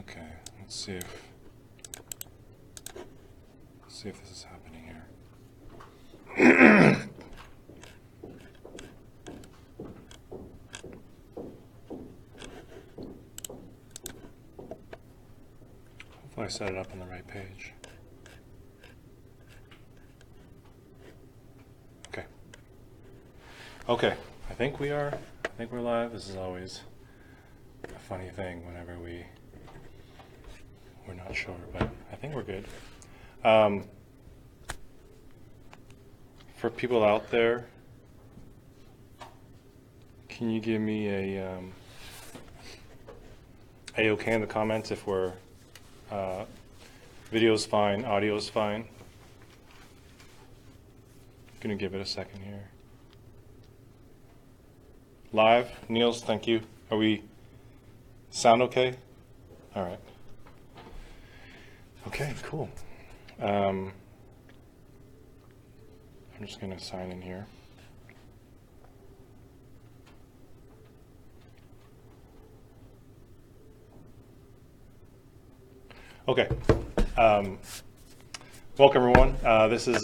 Okay, let's see if this is happening here. Hopefully I set it up on the right page. Okay. Okay, I think we're live. This is always a funny thing whenever we're not sure, but I think we're good. For people out there, can you give me a okay in the comments if we're video's fine, audio's fine? Gonna give it a second here. Live, Niels, thank you. Are we sound okay? All right. Okay, cool. I'm just gonna sign in here. Okay. Welcome everyone. This is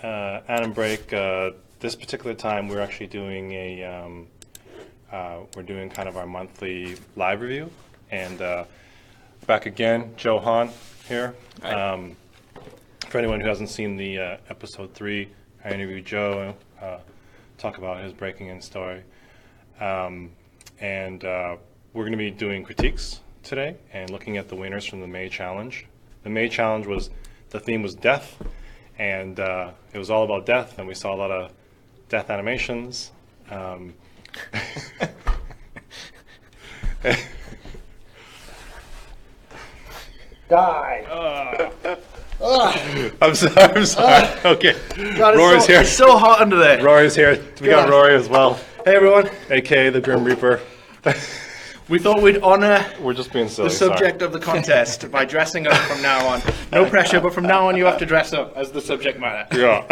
Animbreak. This particular time, we're actually doing we're doing kind of our monthly live review, and back again, Joe Hahn here. For anyone who hasn't seen the episode 3, I interviewed Joe, talk about his breaking in story, and we're going to be doing critiques today and looking at the winners from the May challenge. The May challenge the theme was death, and it was all about death, and we saw a lot of death animations. Die. I'm sorry. Okay. God, Rory's here. It's so hot under there. Rory's here. We got Rory as well, Hey everyone. aka the Grim Reaper. We thought we'd honour We're just being silly. the subject of the contest by dressing up from now on. No pressure, but from now on you have to dress up as the subject matter. Yeah.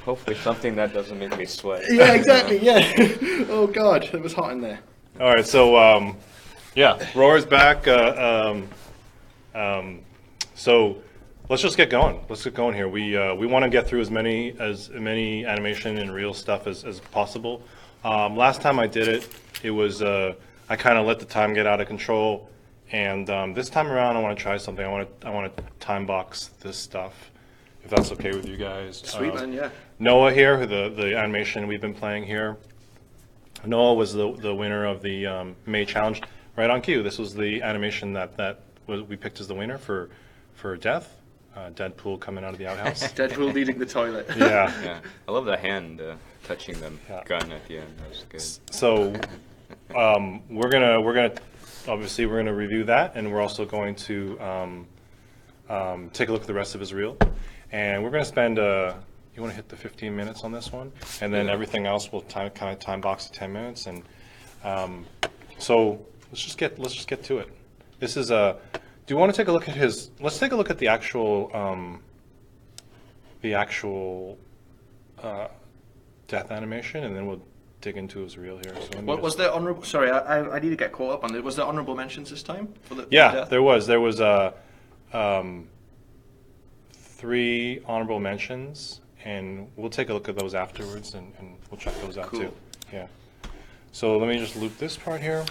Hopefully something that doesn't make me sweat. Yeah, exactly, yeah. Oh God, it was hot in there. All right. So yeah, Rory's back. So let's just get going. Let's get going here. We want to get through as many animation and real stuff as possible. Last time I did it, it was I kind of let the time get out of control, and this time around I want to try something. I want to time box this stuff, if that's okay with you guys. Sweet man, yeah. Noah here, the animation we've been playing here. Noah was the winner of the May challenge. Right on cue. This was the animation that we picked as the winner for death. Deadpool coming out of the outhouse. Deadpool leading the toilet. Yeah. Yeah, I love the hand touching the gun at the end. That was good. So we're gonna obviously we're gonna review that, and we're also going to take a look at the rest of his reel, and we're gonna spend you want to hit the 15 minutes on this one, and then everything else will kind of time box to 10 minutes, and so let's just get to it. This is do you want to take a look at his? Let's take a look at the actual death animation, and then we'll dig into his reel here. So What was there honourable? Sorry, I need to get caught up on it. Was there honourable mentions this time for the? Yeah, for death? there was 3 honorable mentions, and we'll take a look at those afterwards, and we'll check those out too. Yeah. So let me just loop this part here.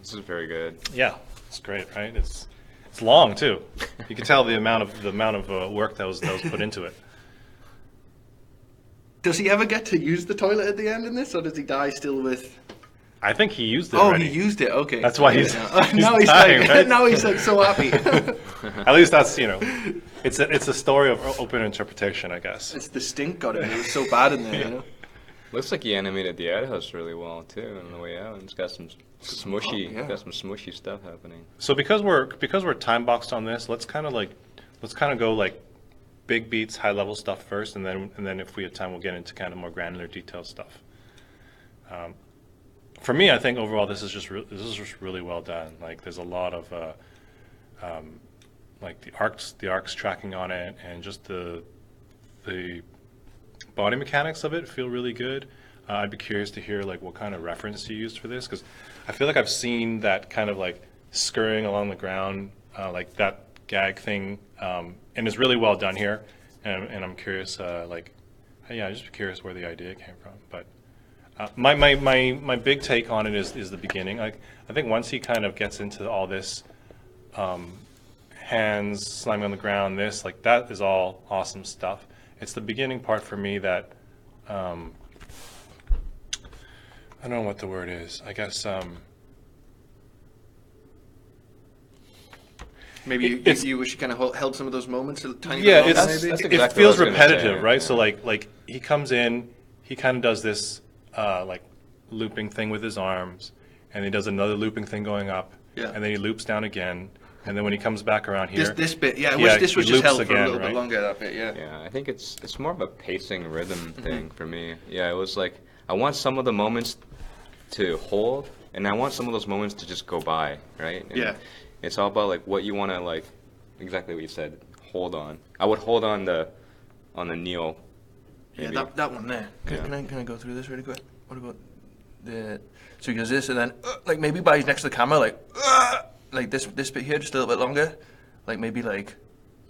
This is very good. Yeah, it's great, right? It's long too. You can tell the amount of work that was put into it. Does he ever get to use the toilet at the end in this, or does he die still with? I think he used it. Oh, already. he used it. Okay. That's why he's now he's dying, like right? now he's like so happy. At least that's it's a story of open interpretation, I guess. It's the stink got him. It was so bad in there, you know. Looks like he animated the outhouse really well too on the way out. It's got some smushy, yeah. Smushy stuff happening. So because we're time boxed on this, let's kind of go like big beats, high level stuff first, and then if we have time, we'll get into kind of more granular, detailed stuff. For me, I think overall this is just really well done. Like there's a lot of like the arcs tracking on it, and just the body mechanics of it feel really good. I'd be curious to hear like what kind of reference you used for this, because I feel like I've seen that kind of like scurrying along the ground, like that gag thing, and it's really well done here. And I'm curious, like, yeah, I'm just curious where the idea came from. But my big take on it is the beginning. Like, I think once he kind of gets into all this, hands slamming on the ground, this, like, that is all awesome stuff. It's the beginning part for me that, I don't know what the word is. I guess, Maybe It's- you wish you kind of held some of those moments a tiny yeah, bit it's, longer, That's maybe? exactly it what I feels was gonna repetitive, say, right? yeah. So like he comes in, he kind of does this like looping thing with his arms, and he does another looping thing going up, Yeah. and then he loops down again, and then when he comes back around here, This bit, yeah, I Yeah, wish this was he just loops held for a again, little bit right? longer, that bit, yeah. Yeah, I think it's more of a pacing rhythm thing for me. Yeah, it was like I want some of the moments to hold, and I want some of those moments to just go by, right? And Yeah. It's all about like what you want to like, exactly what you said. Hold on. I would hold on the kneel. Yeah, maybe. that one there. Yeah. Can I go through this really quick? What about the... So he does this, and then, like, maybe by he's next to the camera, like this bit here, just a little bit longer. Like, maybe, like,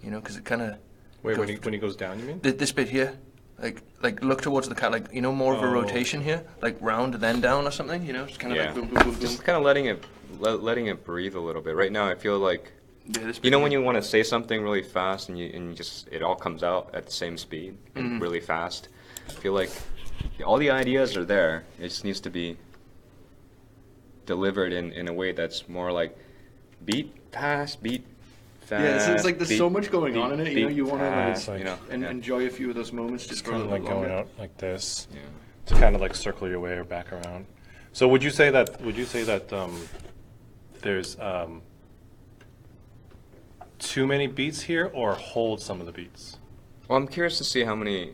you know, because it kind of... wait, when he goes down, you mean? This bit here, like look towards the cat, like, you know, more of a Oh. rotation here, like round and then down or something, you know, just kind of Yeah. like boom, boom, boom, boom. Just kind of letting it breathe a little bit. Right now, I feel like Yeah, this you bit know here. when you want to say something really fast and you just it all comes out at the same speed and really fast. I feel like all the ideas are there. It just needs to be delivered in a way that's more like beat fast, beat fast. Yeah, it's like there's beat, so much going on in it, you know, beat you want to fast, like, you know, and yeah. enjoy a few of those moments just It's for a kind of little like bit going longer. out like this Yeah. to kind of like circle your way or back around. So would you say that there's too many beats here, or hold some of the beats? Well, I'm curious to see how many.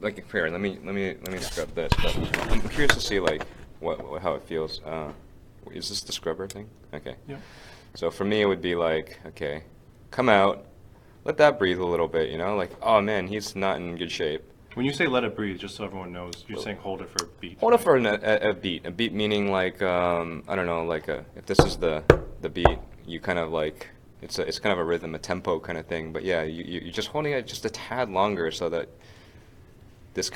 Like, here, let me scrub this. But I'm curious to see like how it feels. Is this the scrubber thing? Okay. Yeah. So for me, it would be like, okay, come out, let that breathe a little bit. You know, like, oh man, he's not in good shape. When you say let it breathe, just so everyone knows, you're saying hold it for a beat. Hold it right? for a beat. A beat meaning like I don't know, like if this is the beat, you kind of like it's kind of a rhythm, a tempo kind of thing. But yeah, you're just holding it just a tad longer so that this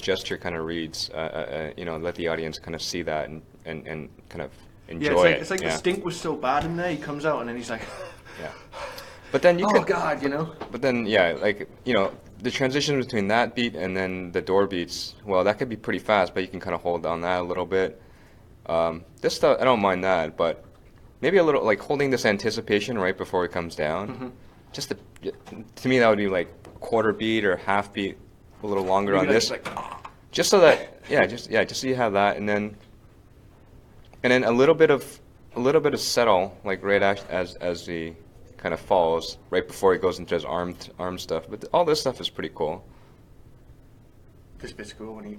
gesture kind of reads. You know, let the audience kind of see that and kind of enjoy Yeah, it's like it. the stink was so bad in there. He comes out and then he's like, Yeah. But then you oh can. god, you know. But then, yeah, like, you know, the transition between that beat and then the door beats, well, that could be pretty fast, but you can kind of hold on that a little bit. This stuff, I don't mind that, but maybe a little, like, holding this anticipation right before it comes down. Just to me, that would be like a quarter beat or half beat, a little longer Maybe on like- this. like, Just so that, just so you have that, and then a little bit of settle, like right as he kind of falls, right before he goes into his arm stuff. But all this stuff is pretty cool. this bit's cool when he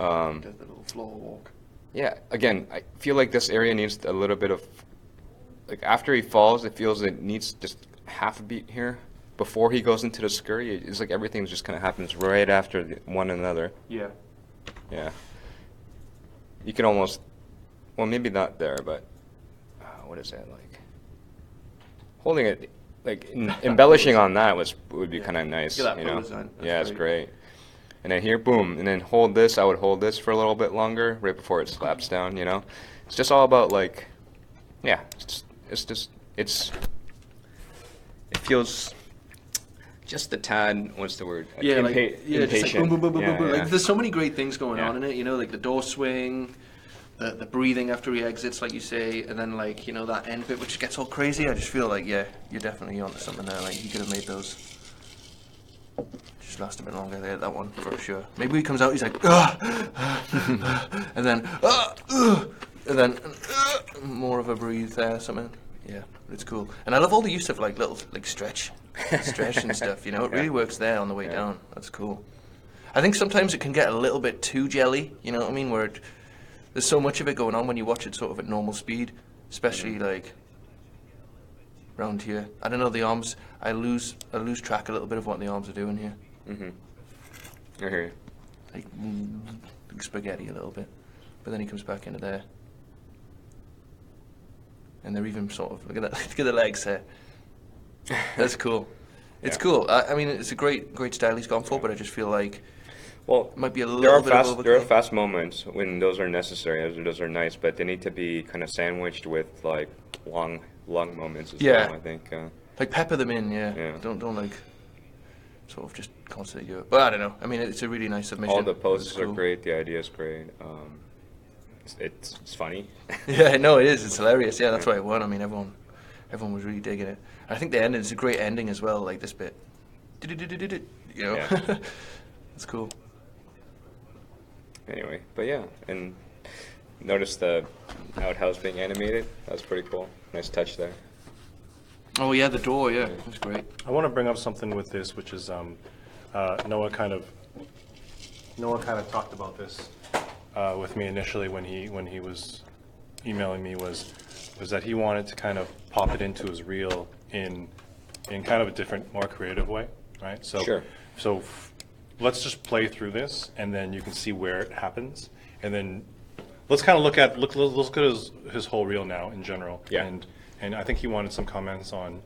Um, does the little floor walk. Yeah, again, I feel like this area needs a little bit of, like after he falls, it feels it needs just half a beat here. Before he goes into the scurry, it's like everything just kind of happens right after one another. Yeah. Yeah. You can almost, well, maybe not there, but what is that like? Holding it, like embellishing on that would be kind of nice. Look at that you know? bow design. That's Yeah, it's great. great. And then here, boom, and then hold this. I would hold this for a little bit longer, right before it slaps down. You know, it's just all about like, yeah, it feels just a tad. What's the word? Yeah, like, just like impatient. boom, boom, boom, boom, Yeah, boom. yeah. Like, there's so many great things going Yeah. on in it, you know, like the door swing, the breathing after he exits, like you say, and then, like, you know, that end bit which gets all crazy. I just feel like, yeah, you're definitely onto something there. Like, he could have made those just last a bit longer there, that one, for sure. Maybe he comes out, he's like, and then, more of a breathe there, something. Yeah, it's cool. And I love all the use of, like, little, like, stretch and stuff, you know, it really works there on the way down. That's cool. I think sometimes it can get a little bit too jelly, you know what I mean, where there's so much of it going on when you watch it sort of at normal speed, especially like around here. I don't know, the arms, I lose track a little bit of what the arms are doing here. I hear you. Like spaghetti a little bit. But then he comes back into there. and they're even sort of look at that. Look at the legs there. That's cool. It's cool. I mean, it's a great style he's gone for, but I just feel like Well, it might be a little bit of overkill. There are fast moments when those are necessary, those are nice, but they need to be kind of sandwiched with like long moments as well, I think. Like pepper them in, yeah. Don't like sort of just constantly do it. But I don't know. I mean, it's a really nice submission. All the poses are great. The idea is great. It's funny. Yeah, no, it is. It's hilarious. Yeah, that's why it won. I mean, everyone was really digging it. I think the ending is a great ending as well. Like this bit, you know, it's cool. Anyway, but yeah, and notice the outhouse being animated. That's pretty cool. Nice touch there. Oh yeah, the door. Yeah, that's great. I want to bring up something with this, which is Noah kind of talked about this with me initially when he was emailing me was that he wanted to kind of pop it into his reel in kind of a different, more creative way, right? So sure. So let's just play through this, and then you can see where it happens, and then let's kind of look at his whole reel now in general. Yeah. And I think he wanted some comments on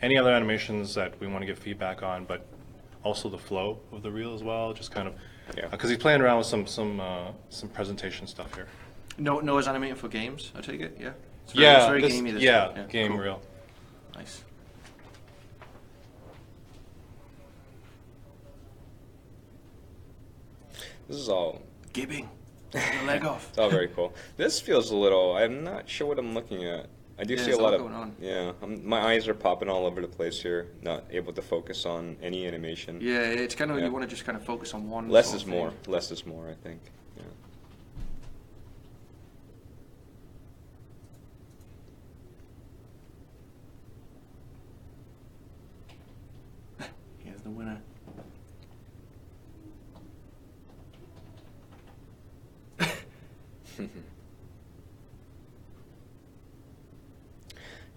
any other animations that we want to give feedback on, but also the flow of the reel as well, just kind of, because he's playing around with some presentation stuff here. Noah's animating for games, I take it, yeah? It's very gamey this time. Game cool. reel. Nice. This is all Gibbing. The leg off. It's all very cool. This feels a little. I'm not sure what I'm looking at. I do see a lot of. Going on. Yeah, my eyes are popping all over the place here. Not able to focus on any animation. Yeah, it's kind of you want to just kind of focus on one. Less is more. Less is more, I think. Yeah. Here's the winner.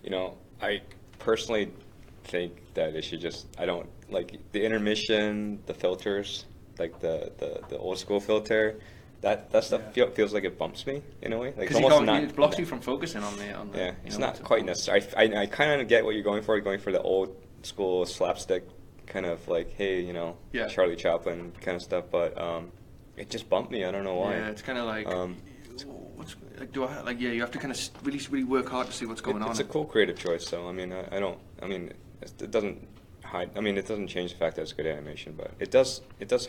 You know, I personally think that it should just. I don't like the intermission, the filters, like the old school filter. That stuff feels like it bumps me in a way. Like it blocks you from focusing on the. Yeah, it's not quite necessary. I kind of get what you're going for. You're going for the old school slapstick kind of like, hey, you know, Charlie Chaplin kind of stuff. But it just bumped me. I don't know why. Yeah, it's kind of like. You have to kind of really work hard to see what's going on. It's a cool creative choice, so I mean, it doesn't hide. I mean, it doesn't change the fact that it's good animation, but it does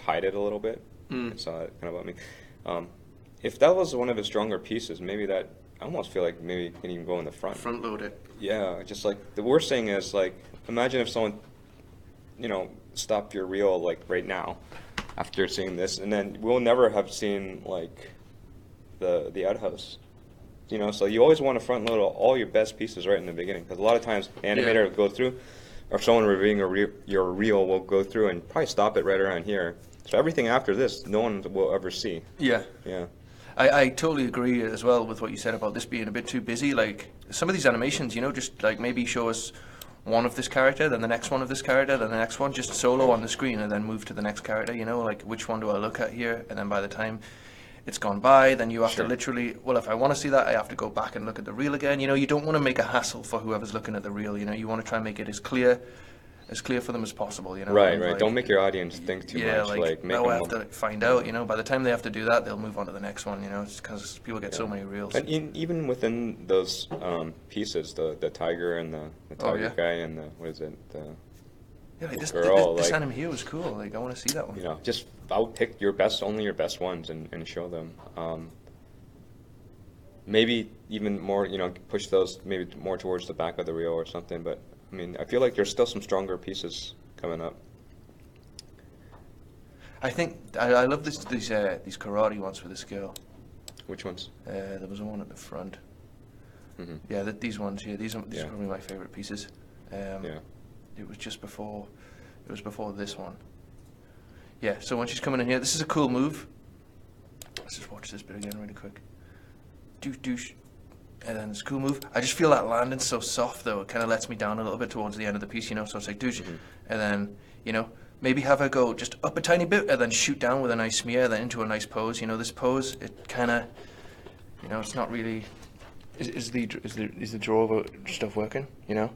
hide it a little bit. It's kind of about me. If that was one of his stronger pieces, maybe that I almost feel like maybe it can even go in the front. Front load it. Yeah, just like the worst thing is like, imagine if someone, stopped your reel like right now, after seeing this, and then we'll never have seen like. The outhouse, so you always want to front load all your best pieces right in the beginning, because a lot of times animator will go through, or someone reviewing your reel will go through and probably stop it right around here. So everything after this, no one will ever see. Yeah. Yeah. I totally agree as well with what you said about this being a bit too busy. Like some of these animations, just like maybe show us one of this character, then the next one of this character, then the next one, just solo on the screen, and then move to the next character. Like which one do I look at here, and then by the time it's gone by, then you have to literally, if I want to see that, I have to go back and look at the reel again. You don't want to make a hassle for whoever's looking at the reel. You want to try and make it as clear for them as possible. Right. Like, don't make your audience think too much. Make them have to find out. By the time they have to do that, they'll move on to the next one. It's because people get so many reels. And even within those pieces, the tiger and the tiger guy and the what is it? This girl, anime here was cool. Like I want to see that one. Just I'll pick only your best ones and show them. Maybe even more, push those maybe more towards the back of the reel or something. But I mean, I feel like there's still some stronger pieces coming up. I think I love these karate ones for this girl. Which ones? There was one at the front. Mm-hmm. Yeah, these ones here. These are probably my favorite pieces. It was just before. It was before this one. Yeah. So when she's coming in here, this is a cool move. Let's just watch this bit again really quick. Douche. And then it's a cool move. I just feel that landing's so soft though. It kind of lets me down a little bit towards the end of the piece, So it's like douche, and then maybe have her go just up a tiny bit, and then shoot down with a nice smear, then into a nice pose. This pose, it kind of, it's not really Is the draw stuff working? You know,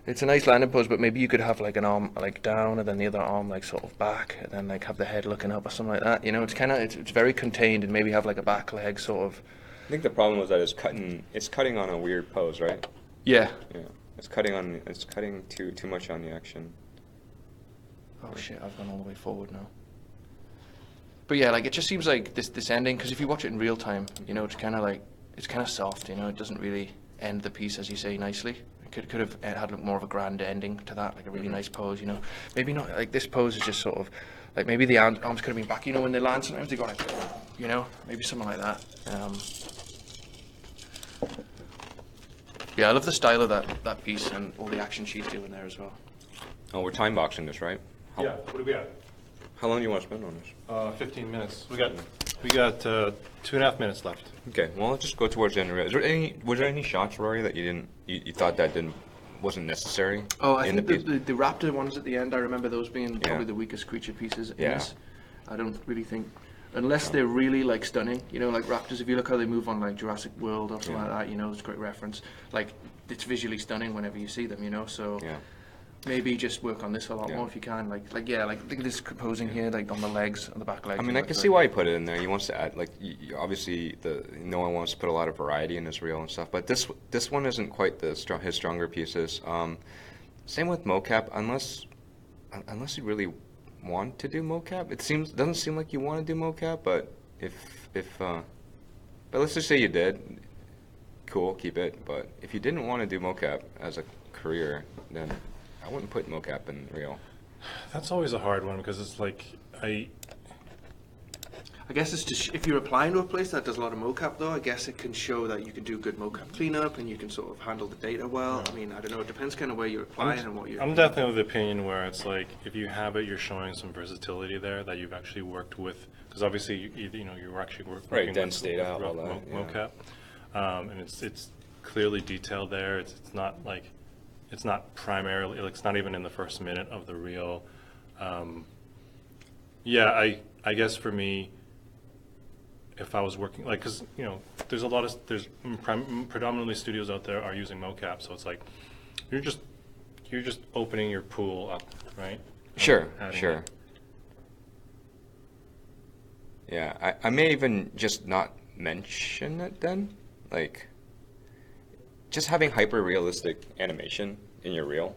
it's a nice landing pose, but maybe you could have like an arm like down and then the other arm like sort of back, and then like have the head looking up or something like that. You know, it's very contained, and maybe have like a back leg sort of. I think the problem was that it's cutting on a weird pose, right? Yeah. Yeah. It's cutting too much on the action. Oh shit! I've gone all the way forward now. But yeah, like it just seems like this ending, because if you watch it in real time, you know, it's kind of soft. You know, it doesn't really end the piece, as you say, nicely. It could have had more of a grand ending to that, like a really nice pose. You know, maybe not like this pose is just sort of like maybe the arms could have been back. You know, when they land, sometimes they go like, you know, maybe something like that. Yeah, I love the style of that piece and all the action she's doing there as well. Oh, we're time boxing this, right? Yeah. What do we got? How long do you want to spend on this? 15 minutes. We got 2.5 minutes left. Okay, well, let's just go towards the end of it. Was there any shots, Rory, that you thought that wasn't necessary? Oh, I in think the the raptor ones at the end, I remember those being probably the weakest creature pieces in Yeah. this. I don't really think, unless they're really like stunning, you know, like raptors, if you look how they move on like Jurassic World or something like that, you know, it's a great reference. Like, it's visually stunning whenever you see them, you know, so Yeah. maybe just work on this a lot more if you can. Like look at this posing here, like on the legs, on the back legs. I mean, I can see why he put it in there. He wants to add, like, obviously, no one wants to put a lot of variety in his reel and stuff. But this one isn't quite his stronger pieces. Same with mocap, unless you really want to do mocap. Doesn't seem like you want to do mocap. But but let's just say you did, cool, keep it. But if you didn't want to do mocap as a career, then I wouldn't put mocap in reel. That's always a hard one because it's like I guess it's just if you're applying to a place that does a lot of mocap, though, I guess it can show that you can do good mocap cleanup and you can sort of handle the data well. I mean, I don't know. It depends kind of where you're applying and what you're. I'm definitely of the opinion where it's like if you have it, you're showing some versatility there that you've actually worked with, because obviously you're actually working dense data, all with that, mocap, and it's clearly detailed there. It's not like. It's not primarily, like, it's not even in the first minute of the reel. Yeah, I guess for me, if I was working, like, because, you know, there's predominantly studios out there are using mocap, so it's like, you're just opening your pool up, right? Sure. It. Yeah, I may even just not mention it then, like. Just having hyper-realistic animation in your reel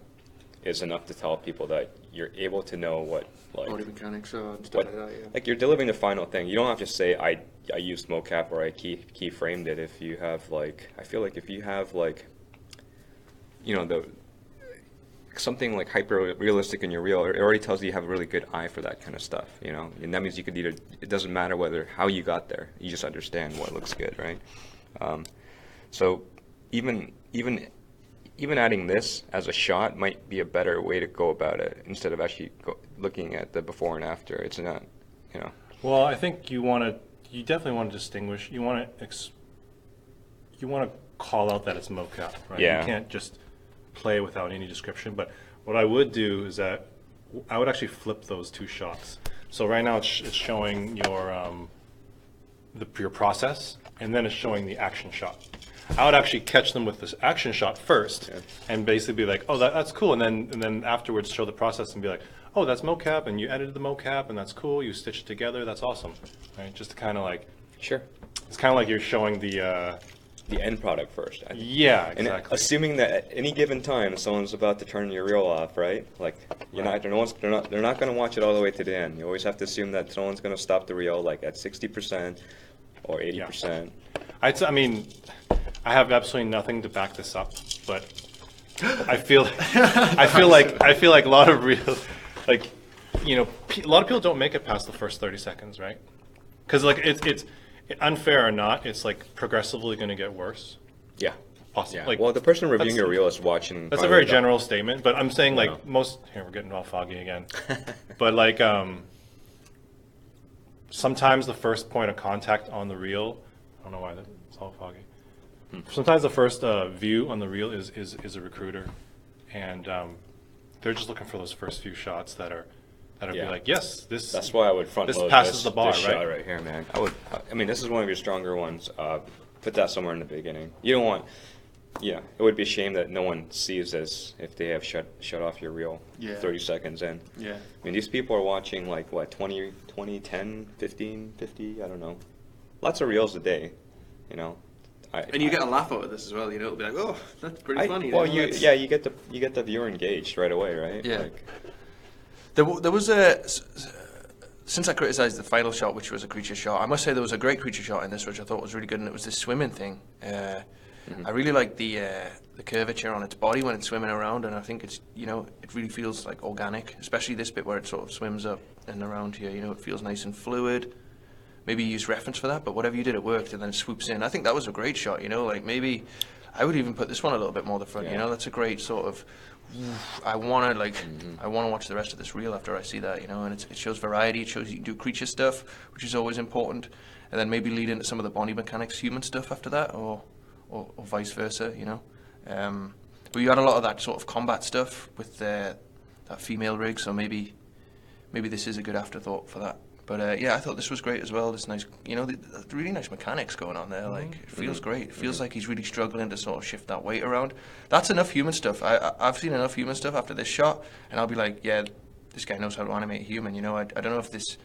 is enough to tell people that you're able to know what, like... Body mechanics and stuff like that, yeah. Like, you're delivering the final thing. You don't have to say, I used mocap or I keyframed it. If you have, like... I feel like if you have, like... You know, something, like, hyper-realistic in your reel, it already tells you have a really good eye for that kind of stuff, you know? And that means you could either... It doesn't matter how you got there. You just understand what looks good, right? So... Even adding this as a shot might be a better way to go about it instead of actually looking at the before and after. It's not, you know. Well, I think you definitely want to distinguish. You want to call out that it's mocap, right? Yeah. You can't just play without any description. But what I would do is that I would actually flip those two shots. So right now it's showing your process, and then it's showing the action shot. I would actually catch them with this action shot first, and basically be like, "Oh, that's cool," and then afterwards show the process and be like, "Oh, that's mocap, and you edited the mocap, and that's cool. You stitched it together. That's awesome." Right? Just to kind of like, sure, it's kind of like you're showing the end product first. Yeah, exactly. And assuming that at any given time someone's about to turn your reel off, right? Like they're not going to watch it all the way to the end. You always have to assume that someone's going to stop the reel like at 60% or 80%. I mean, I have absolutely nothing to back this up, but I feel like a lot of real, like, you know, a lot of people don't make it past the first 30 seconds, right? Because like it's unfair or not, it's like progressively going to get worse. Yeah. Possibly. Yeah. Like, well, the person reviewing your reel is watching. That's a very general statement, but I'm saying like here we're getting all foggy again, but like sometimes the first point of contact on the reel, I don't know why it's all foggy. Sometimes the first view on the reel is a recruiter, and they're just looking for those first few shots that are be like, yes, this. That's why I would front this load passes the bar, this right? shot right here, man. I mean, this is one of your stronger ones. put that somewhere in the beginning. You don't want. Yeah, it would be a shame that no one sees this if they have shut off your reel 30 seconds in. Yeah. I mean, these people are watching like what 20, 10, 15, 50. I don't know. Lots of reels a day, you know. And you get a laugh out of this as well. You know, it'll be like, oh, that's pretty funny. Well, you get the viewer engaged right away, right? Yeah. Like, There was since I criticised the final shot, which was a creature shot, I must say there was a great creature shot in this, which I thought was really good, and it was this swimming thing. I really like the curvature on its body when it's swimming around, and I think it's, you know, it really feels like organic, especially this bit where it sort of swims up and around here. You know, it feels nice and fluid. Maybe you use reference for that, but whatever you did, it worked, and then it swoops in. I think that was a great shot. You know, like maybe I would even put this one a little bit more the front. You know, that's a great sort of. I want to watch the rest of this reel after I see that. You know, and it shows variety. It shows you can do creature stuff, which is always important, and then maybe lead into some of the body mechanics, human stuff after that, or vice versa. You know, but you had a lot of that sort of combat stuff with that female rig, so maybe this is a good afterthought for that. But yeah, I thought this was great as well. This nice, you know, the really nice mechanics going on there. Like, it feels great. It feels like he's really struggling to sort of shift that weight around. That's enough human stuff. I've seen enough human stuff after this shot, and I'll be like, yeah, this guy knows how to animate a human. You know, I don't know if this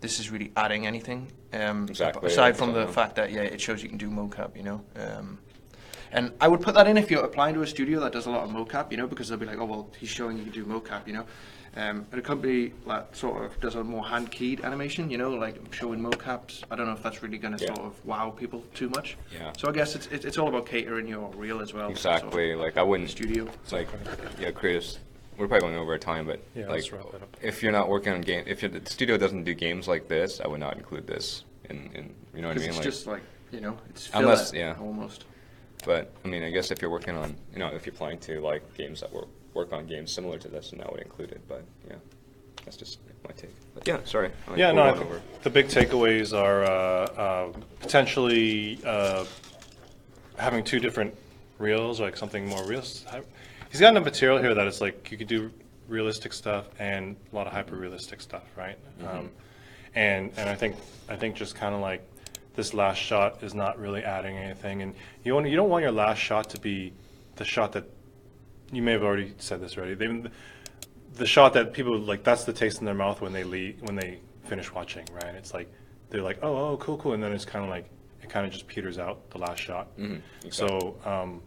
is really adding anything. Exactly. Aside from the fact that it shows you can do mocap. You know. And I would put that in if you're applying to a studio that does a lot of mocap, you know, because they'll be like, oh, well, he's showing you can do mocap, you know. And a company that sort of does a more hand-keyed animation, you know, like showing mocaps, I don't know if that's really going to sort of wow people too much. Yeah. So I guess it's all about catering your reel as well. Exactly. Sort of like I wouldn't. Studio. It's like, yeah, creatives. We're probably going over our time, but Yeah, like, let's wrap it up. if you're not working on game, if the studio doesn't do games like this, I would not include this in you know what I mean? It's Like, just like, you know, it's Unless- filler, yeah. almost. but I mean, I guess if you're working on, you know, if you're applying to like games that work on games similar to this, then that would include it. But yeah, that's just my take. But yeah, sorry. Yeah, no, we're I going think the big takeaways are potentially having two different reels, like something more real. He's got enough material here that it's like you could do realistic stuff and a lot of hyper-realistic stuff, right? And I think just kind of like this last shot is not really adding anything, and you don't want your last shot to be the shot that you may have already said this already. The shot that people like, that's the taste in their mouth when they finish watching, right? It's like they're like, oh, cool, and then it's kind of like it kind of just peters out the last shot. Exactly. So,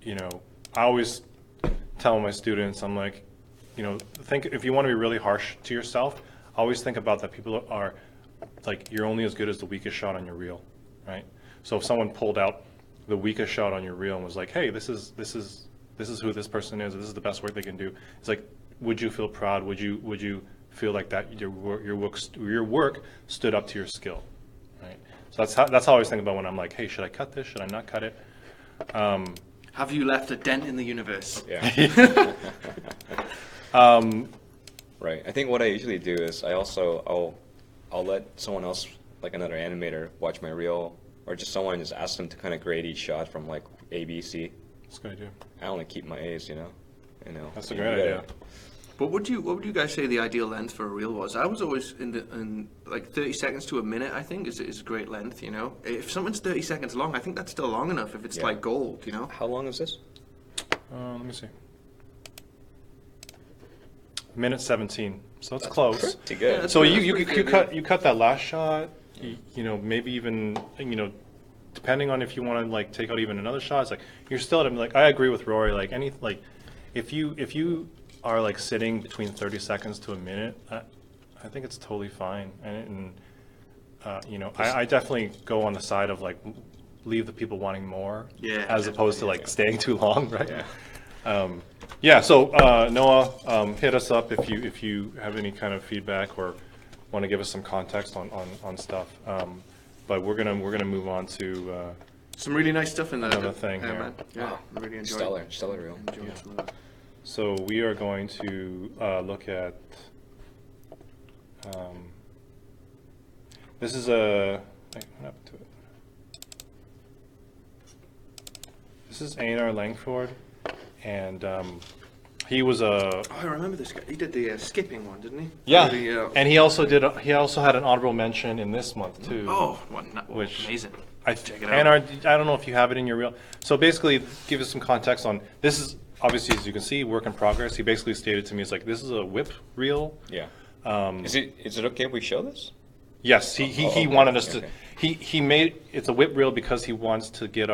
you know, I always tell my students, I'm like, you know, think if you want to be really harsh to yourself, always think about that people are like, you're only as good as the weakest shot on your reel, right? So if someone pulled out the weakest shot on your reel and was like, hey, this is who this person is, this is the best work they can do, it's like, would you feel proud? Would you feel like that your work stood up to your skill, right? So that's how I always think about when I'm like, hey, should I cut this? Should I not cut it? Have you left a dent in the universe? Yeah. Right. I think what I usually do is I'll let someone else, like another animator, watch my reel, or just someone just ask them to kind of grade each shot from like A, B, C. That's a good idea. I only keep my A's, you know. That's a great idea. But what would you guys say the ideal length for a reel was? I was always in like 30 seconds to a minute. I think is a great length. You know, if something's 30 seconds long, I think that's still long enough. If it's like gold, you know. How long is this? Let me see. Minute 17, so it's close. Pretty good. Yeah, So that's you pretty good, you cut that last shot. You know, maybe even, you know, depending on if you want to like take out even another shot, it's like you're still at like, I agree with Rory. Like if you are like sitting between 30 seconds to a minute, I think it's totally fine. And you know, I definitely go on the side of like leave the people wanting more, as opposed to like staying too long, right? Yeah. So Noah, hit us up if you have any kind of feedback or want to give us some context on stuff. But we're gonna move on to some really nice stuff in there. another thing here. Man. Yeah, I really enjoyed Stellar reel. some of that. So we are going to look at. This is a. What happened to it? This is A&R Langford, and he was a. Oh, I remember this guy. He did the skipping one, didn't he? Yeah, The, and he also had an honorable mention in this month too. Oh, which Which- amazing. Check it out. And I don't know if you have it in your reel. So basically, give us some context on this. Is obviously, as you can see, work in progress. He basically stated to me, it's like this is a whip reel. Yeah. Is it okay if we show this? Yes, he okay, wanted us to. okay. He made it's a whip reel because he wants to get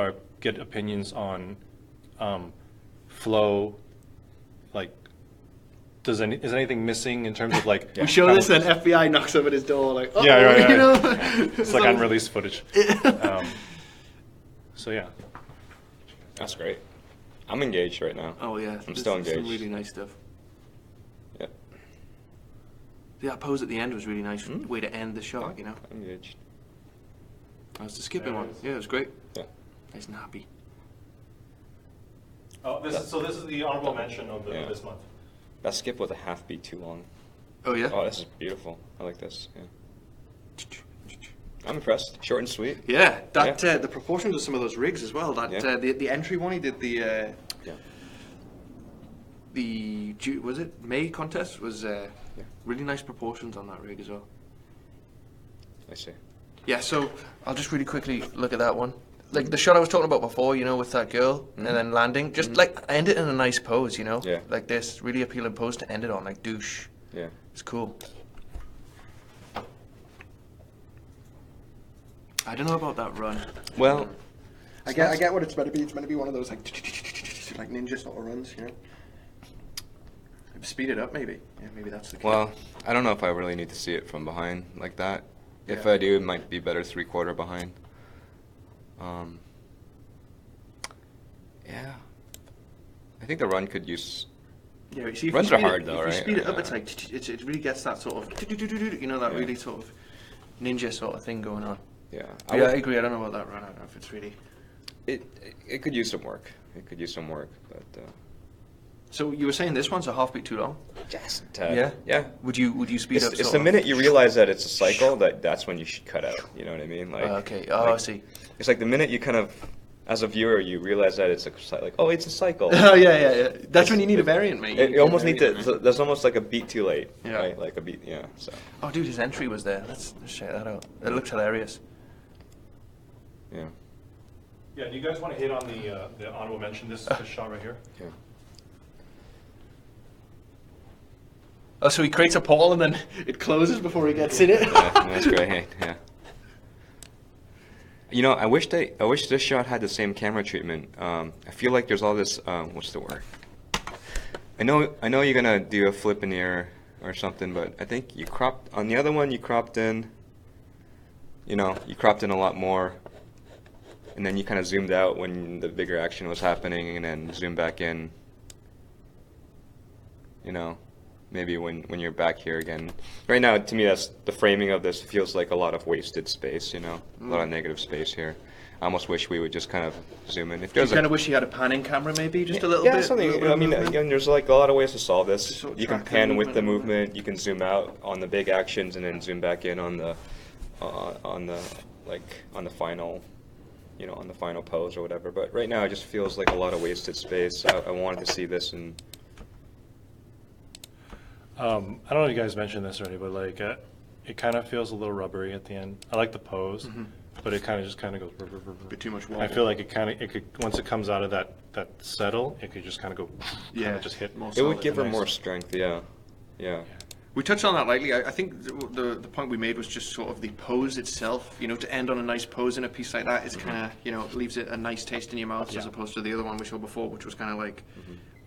opinions on flow. Like, is anything missing in terms of like? We show this, and FBI knocks up at his door, like, oh, Yeah, right. you know? It's like unreleased footage. So yeah. That's great. I'm engaged right now. Oh yeah, I'm this still is some engaged. really nice stuff. Yeah. Yeah, that pose at the end was really nice. Way to end the shot, you know. I'm engaged. That was the skipping There it one. is. Yeah, it was great. Yeah. Nice and happy. Oh, this is the honorable mention of Yeah. this month. That skip was a half beat too long. Oh yeah. Oh, this is beautiful. I like this. Yeah. I'm impressed. Short and sweet. Yeah, that Yeah. the proportions of some of those rigs as well. That Yeah. the entry one he did Yeah. Was it May contest was really nice proportions on that rig as well. I see. Yeah, so I'll just really quickly look at that one. Like the shot I was talking about before, you know, with that girl and then landing, just like end it in a nice pose, you know, Yeah. like this really appealing pose to end it on, like douche. Yeah. It's cool. I don't know about that run. Well, I get what it's meant to be. It's meant to be one of those like ninja sort of runs, you know. Speed it up, maybe. Yeah, maybe that's the key. well, I don't know if I really need to see it from behind like that. If Yeah. I do, it might be better 3/4 behind. Yeah. I think the run could use. Yeah, see, if Runs you are speed hard it, though, if right? you speed it up, Yeah. it's like it really gets that sort of you know, that Yeah. really sort of Ninja sort of thing going on. Yeah. Yeah, I agree. I don't know about that run. I don't know if it's really. It could use some work. It could use some work, but. So you were saying this one's a half beat too long? Just Yeah? Yeah. Would you speed up? It's sort the of? minute you realize that it's a cycle that's when you should cut out. You know what I mean? Like. Okay. Oh, I like- see. It's like the minute you kind of, as a viewer, you realize that it's like, oh, it's a cycle. Oh yeah. That's when you need a variant, mate. You almost need to. There's almost like a beat too late. Yeah. Right? Like a beat. Yeah. So. Oh, dude, his entry was there. Let's check that out. It looks hilarious. Yeah. Yeah. Do you guys want to hit on the honorable mention? This shot right here. Yeah. Oh, so he creates a portal and then It closes before he gets in it. Yeah, that's great. Yeah. You know, I wish this shot had the same camera treatment. I feel like there's all this. What's the word? I know you're gonna do a flip in the air or something, but I think you cropped on the other one. You cropped in. You know, you cropped in a lot more, and then you kind of zoomed out when the bigger action was happening, and then zoomed back in. You know. Maybe when you're back here again. Right now, to me, that's the framing of this feels like a lot of wasted space, you know, a lot of negative space here. I almost wish we would just kind of zoom in. If You there's kind of wish you had a panning camera, maybe just a little yeah, bit. something. little bit I of mean, movement. again, there's like a lot of ways to solve this. Just sort of You can track the pan with the movement. movement. You can zoom out on the big actions and then zoom back in on the final, you know, on the final pose or whatever. But right now, it just feels like a lot of wasted space. I wanted to see this and. I don't know if you guys mentioned this already, but like it kind of feels a little rubbery at the end. I like the pose, but it kind of goes. Bit too much I wobble. feel like it could once it comes out of that settle, it could just kind of go. Yeah, kinda just hit. more It would solid. give her nice. more strength. Yeah. Yeah. We touched on that lightly. I think the point we made was just sort of the pose itself. You know, to end on a nice pose in a piece like that is kind of, you know, leaves it a nice taste in your mouth as Yeah. opposed to the other one we saw before, which was kind of like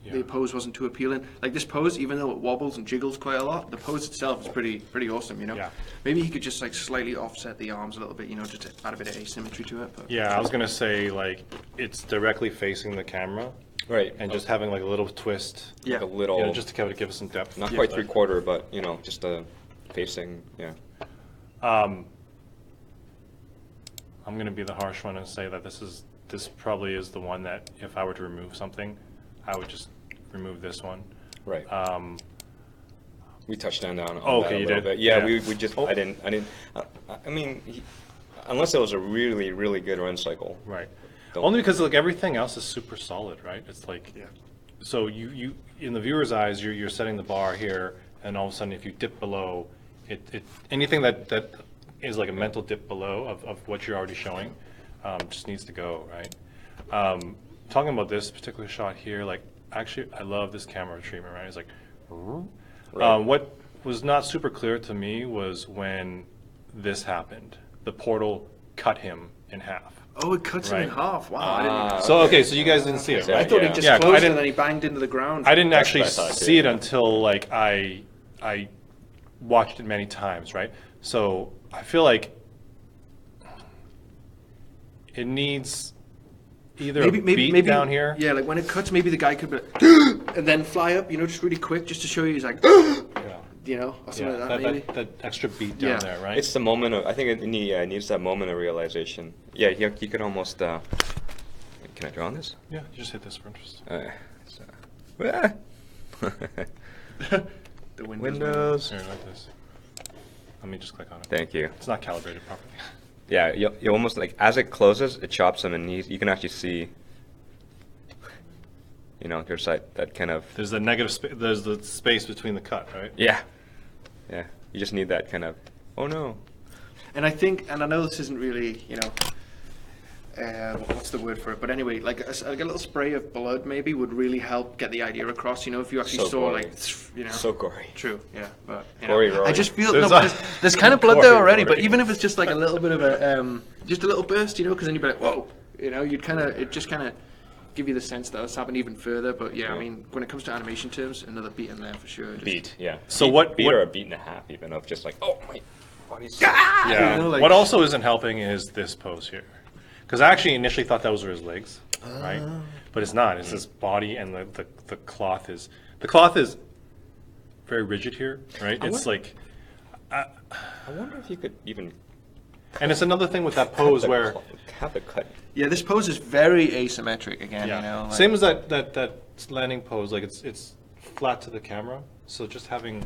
Yeah. the pose wasn't too appealing. Like this pose, even though it wobbles and jiggles quite a lot, the pose itself is pretty awesome. You know, Yeah. maybe he could just like slightly offset the arms a little bit. You know, just to add a bit of asymmetry to it. But Yeah, I was gonna say like it's directly facing the camera, Right. and just having like a little twist. Like a little. You know, just to kind of give us some depth. Not Yeah, quite but- 3/4, but you know, just a facing. Yeah. I'm gonna be the harsh one and say that this probably is the one that if I were to remove something, I would just remove this one. Right. We touched on Oh, that okay, a you little did? bit. Yeah, Yeah. we just Oh. I didn't. I mean, unless it was a really really good run cycle. Right. Don't- Only because like everything else is super solid, right? It's like yeah. so you in the viewer's eyes you're setting the bar here, and all of a sudden if you dip below, it anything that is like a mental dip below of what you're already showing, just needs to go, right? Talking about this particular shot here, like, actually, I love this camera treatment, right? It's like, Right. what was not super clear to me was when this happened. The portal cut him in half. Oh, it cuts him in Right. half. Wow, I didn't even So, okay, so you guys didn't see it, Yeah, I right? thought yeah. it just Yeah, I closed didn't- and then he banged into the ground. I didn't actually what I thought, see it yeah. until like I watched it many times, right? So I feel like it needs either a beat down here. Yeah, like when it cuts, maybe the guy could be like, and then fly up, you know, just really quick, just to show you he's like, Yeah, you know, or something yeah, like that, maybe. that extra beat down Yeah. there, right? It's the moment of, I think it needs that moment of realization. Yeah, you could almost, can I draw on this? Yeah, you just hit this for interest. The Windows. Here, like this. Let me just click on it. Thank you. It's not calibrated properly. Yeah, you almost like, as it closes, it chops him, and you can actually see, you know, there's that kind of, There's the negative. There's the space between the cut, right? yeah. You just need that kind of, oh no. And I think, and I know this isn't really, you know, what's the word for it? But anyway, like a little spray of blood maybe would really help get the idea across. You know, if you actually So saw gory. like, you know, So gory. true, yeah. But you Gory, know, I Rory. just feel There's no, a- there's kind of blood there Gory, already. But Rory. even if it's just like a little bit of a, just a little burst, you know, because then you'd be like, whoa, you know, it just kind of give you the sense that it's happened even further. But yeah, I mean, when it comes to animation terms, another beat in there for sure. Just, Beat, yeah. So beat, what- Beat what- or a beat and a half, even, of just like, oh, my body's... Yeah. you know, like- What also isn't helping is this pose here, because I actually initially thought those were his legs, right? But it's not. It's his body, and the cloth is very rigid here, right? It's like, I wonder if you could even and it's another thing with that pose cut the where, have the cut. Yeah, this pose is very asymmetric again. yeah, You know, like, same as that landing pose, like it's flat to the camera, so just having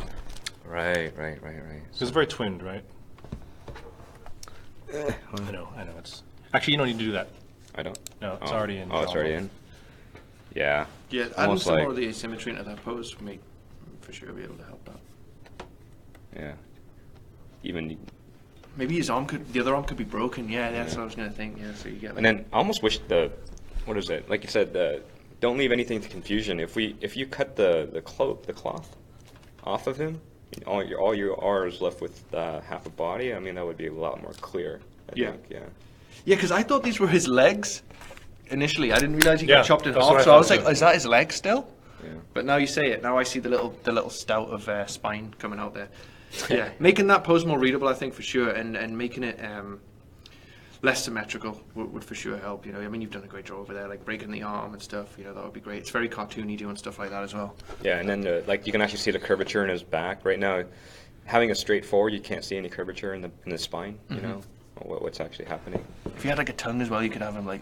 Right. it's very twinned, right? I know. It's actually, you don't need to do that. I don't. No, it's already in. Oh, it's already in. Yeah. yeah, adding Almost some like, more of the asymmetry into that pose may for sure be able to help that. yeah. Even, Maybe the other arm could be broken. Yeah, that's what I was gonna think. Yeah, so you get. Like, and then I almost wish what is it? Like you said, don't leave anything to confusion. If you cut the cloth off of him, all you are is left with half a body. I mean, that would be a lot more clear. I Yeah. think, yeah. yeah, because I thought these were his legs initially. I didn't realize he Yeah, got chopped in that's what half. I So I was thought like, too. is that his leg still? Yeah. But now you say it. Now I see the little spout of spine coming out there. Yeah, making that pose more readable, I think for sure, and making it less symmetrical would for sure help. You know, I mean, you've done a great job over there, like breaking the arm and stuff. You know, that would be great. It's very cartoony doing stuff like that as well. Yeah, and then like you can actually see the curvature in his back right now. Having a straight forward, you can't see any curvature in the spine. You know what's actually happening. If you had like a tongue as well, you could have him like,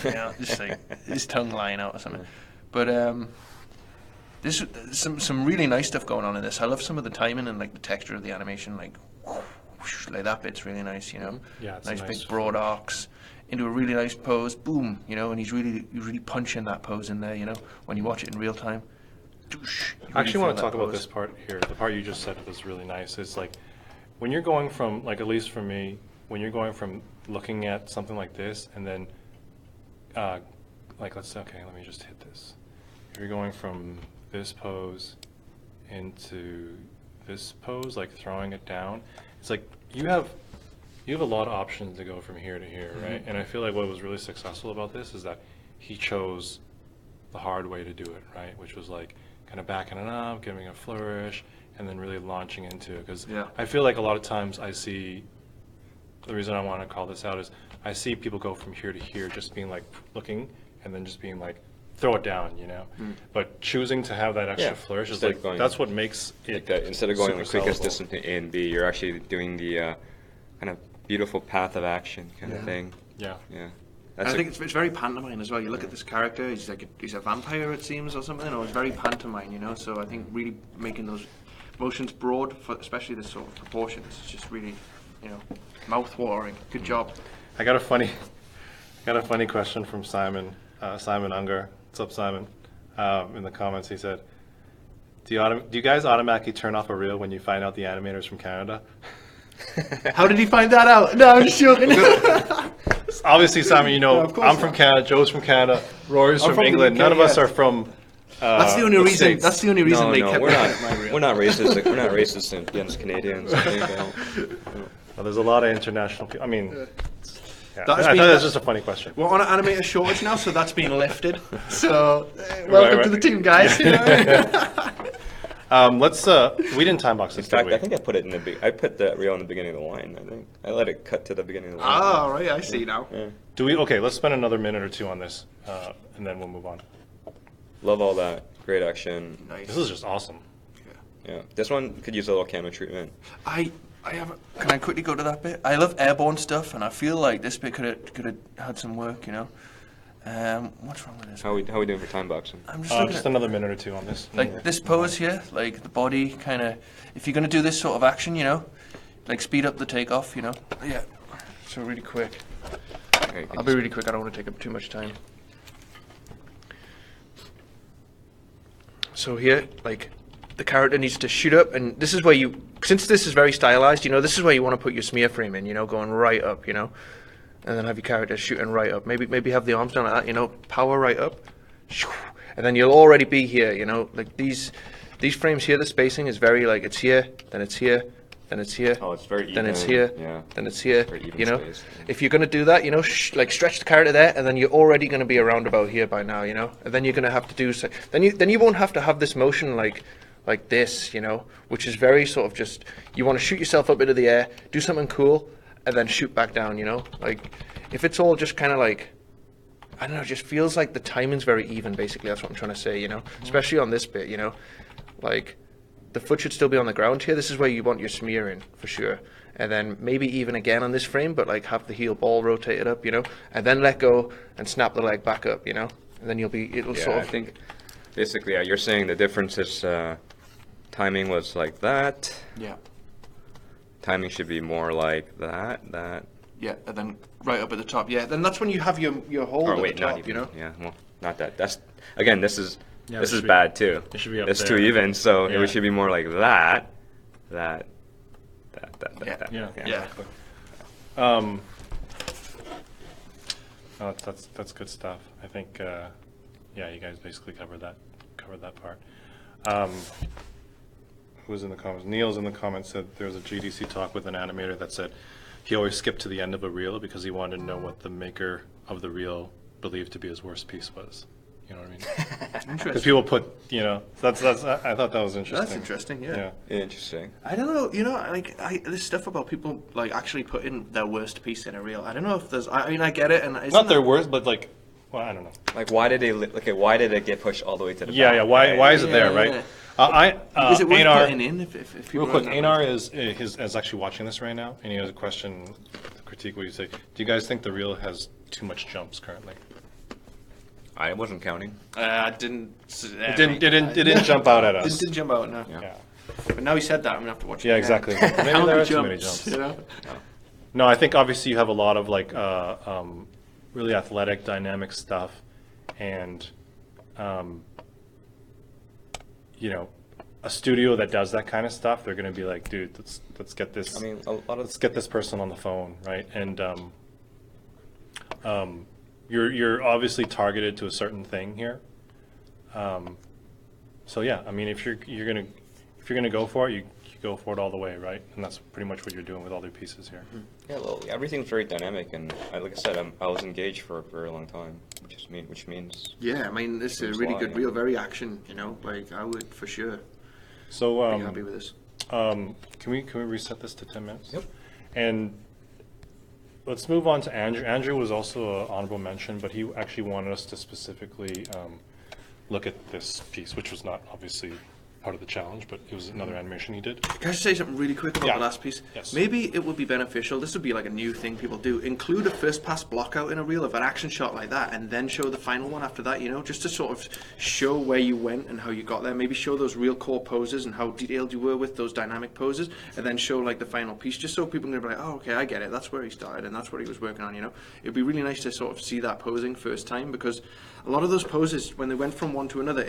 you know, just like his tongue lying out or something. But there's some really nice stuff going on in this. I love some of the timing and like the texture of the animation, like whoosh, like that bit's really nice, you know. Yeah, it's nice nice. big broad arcs into a really nice pose. Boom, you know, and he's really punching that pose in there, you know, when you watch it in real time. Doosh, you I actually really want to feel talk that about pose. this part here. The part you just said was really nice. It's like when you're going from, like, at least for me, when you're going from looking at something like this and then, like, let's say, okay, let me just hit this. If you're going from this pose into this pose, like throwing it down, it's like you have a lot of options to go from here to here, right? And I feel like what was really successful about this is that he chose the hard way to do it, right? Which was like kind of backing it up, giving a flourish, and then really launching into it. Because Yeah. I feel like a lot of times I see, the reason I want to call this out is I see people go from here to here just being like looking and then just being like, throw it down, you know? But choosing to have that extra Yeah, flourish is instead of like, going that's what makes it Like that, instead of going the super quickest sellable. distance to A and B, you're actually doing the kind of beautiful path of action kind of thing. Yeah. Yeah. And I think it's very pantomime as well. You look at this character; he's a vampire, it seems, or something. Or it's very pantomime, you know. So I think really making those motions broad, for especially this sort of proportions, is just really, you know, mouth-watering. Good job. I got a funny question from Simon Unger. What's up, Simon? In the comments, he said, "Do you guys automatically turn off a reel when you find out the animators from Canada?" How did he find that out? No, I'm just joking. obviously, Simon, you know, No, of course I'm from not. Canada, Joe's from Canada, Rory's from from the England. UK, None of us yeah. are from. That's the only reason. States. That's the only reason No, they no, kept we're it not. at my reel. We're not racist. We're not racist against Canadians. I think, Well, there's a lot of international people. I mean, yeah. That's I been- thought that was just a funny question. We're on an animator shortage now, so that's been lifted. So welcome right. to the team, guys. You know? Let's. We didn't time box in this, fact, did we? I think I put it in the. I put that reel in the beginning of the line. I think I let it cut to the beginning of the line. Ah, right. I see now. Yeah. Do we? Okay, let's spend another minute or two on this, and then we'll move on. Love all that. Great action. Nice. This is just awesome. Yeah. This one could use a little camera treatment. I have. Can I quickly go to that bit? I love airborne stuff, and I feel like this bit could have had some work. You know. What's wrong with this? How we doing for time boxing? I'm just looking Just at another minute or two on this. like this pose here, like the body kind of. If you're gonna do this sort of action, you know, like speed up the takeoff. You know. Yeah. So really quick. Okay, I'll be really quick. I don't want to take up too much time. So here, like, the character needs to shoot up, and this is where you, since this is very stylized, you know, this is where you want to put your smear frame in, you know, going right up, you know, and then have your character shooting right up. Maybe have the arms down like that, you know, power right up, and then you'll already be here, you know, like these frames here. The spacing is very like it's here, then it's here, then it's here. Oh, it's very Then it's even, here, yeah. then it's here. Very even You know, spaced, yeah. if you're gonna do that, you know, like stretch the character there, and then you're already gonna be around about here by now, you know. And then you're gonna have to do then you won't have to have this motion like this, you know, which is very sort of just you want to shoot yourself up into the air, do something cool, and then shoot back down, you know. Like if it's all just kind of like I don't know, it just feels like the timing's very even. Basically, that's what I'm trying to say, you know, especially on this bit, you know, like. The foot should still be on the ground here. This is where you want your smear in, for sure. And then maybe even again on this frame, but like have the heel ball rotated up, you know, and then let go and snap the leg back up, you know, and then it'll Yeah, sort I of. think basically you're saying the difference is timing was like that. Yeah, Timing should be more like that. yeah, and then right up at the top. Yeah, then that's when you have your hold Or at wait, the top, not even. you know. Yeah, well, not that. That's again. This is Yeah, this it is should be- bad too. it should be up It's there. too even, so Yeah. it should be more like that. Yeah. Yeah. Yeah. No, that's good stuff. I think, yeah, you guys basically covered that part. Who was in the comments? Neil's in the comments said there was a GDC talk with an animator that said he always skipped to the end of a reel because he wanted to know what the maker of the reel believed to be his worst piece was. You know what I mean? Because Interesting. people put, you know, that's I thought that was interesting. That's interesting. Yeah. Interesting. I don't know, you know, like there's stuff about people like actually putting their worst piece in a reel. I don't know if there's. I mean, I get it, and Not their worst, but like, well, I don't know. Like, why did they? Okay, why did it get pushed all the way to the Yeah, back? yeah. Why is it there, Yeah, right? yeah. Is it worth Einar, putting in if people real quick, are Einar is actually watching this right now, and he has a question, critique. What you say? Do you guys think the reel has too much jumps currently? I wasn't counting. I didn't. It didn't jump out at us. Didn't jump out, no. Yeah. But now he said that, I'm gonna have to watch it. Yeah, again. exactly. Maybe Count there the are too many jumps, jumps. you know? No, I think obviously you have a lot of like really athletic, dynamic stuff, and you know, a studio that does that kind of stuff, they're going to be like, dude, let's get this. I mean, a lot of let's get this person on the phone, right? And you're obviously targeted to a certain thing here. So yeah, I mean, if you're gonna go for it, you go for it all the way, right? And that's pretty much what you're doing with all your pieces here. Yeah, well, everything's very dynamic, and like I said, I was engaged for a very long time, which means Yeah, I mean, this is a Seems really like, good yeah. reel, very action, you know, like I would for sure So be happy with this. can we reset this to 10 minutes? Yep. And let's move on to Andrew. Andrew was also an honorable mention, but he actually wanted us to specifically look at this piece, which was not obviously part of the challenge, but it was another animation he did. Can I just say something really quick about Yeah. the last piece? Yes. Maybe it would be beneficial, this would be like a new thing people do, include a first pass block out in a reel of an action shot like that, and then show the final one after that, you know, just to sort of show where you went and how you got there. Maybe show those real core poses and how detailed you were with those dynamic poses, and then show like the final piece, just so people can be like, oh, okay, I get it, that's where he started and that's what he was working on, you know. It'd be really nice to sort of see that posing first time, because a lot of those poses, when they went from one to another,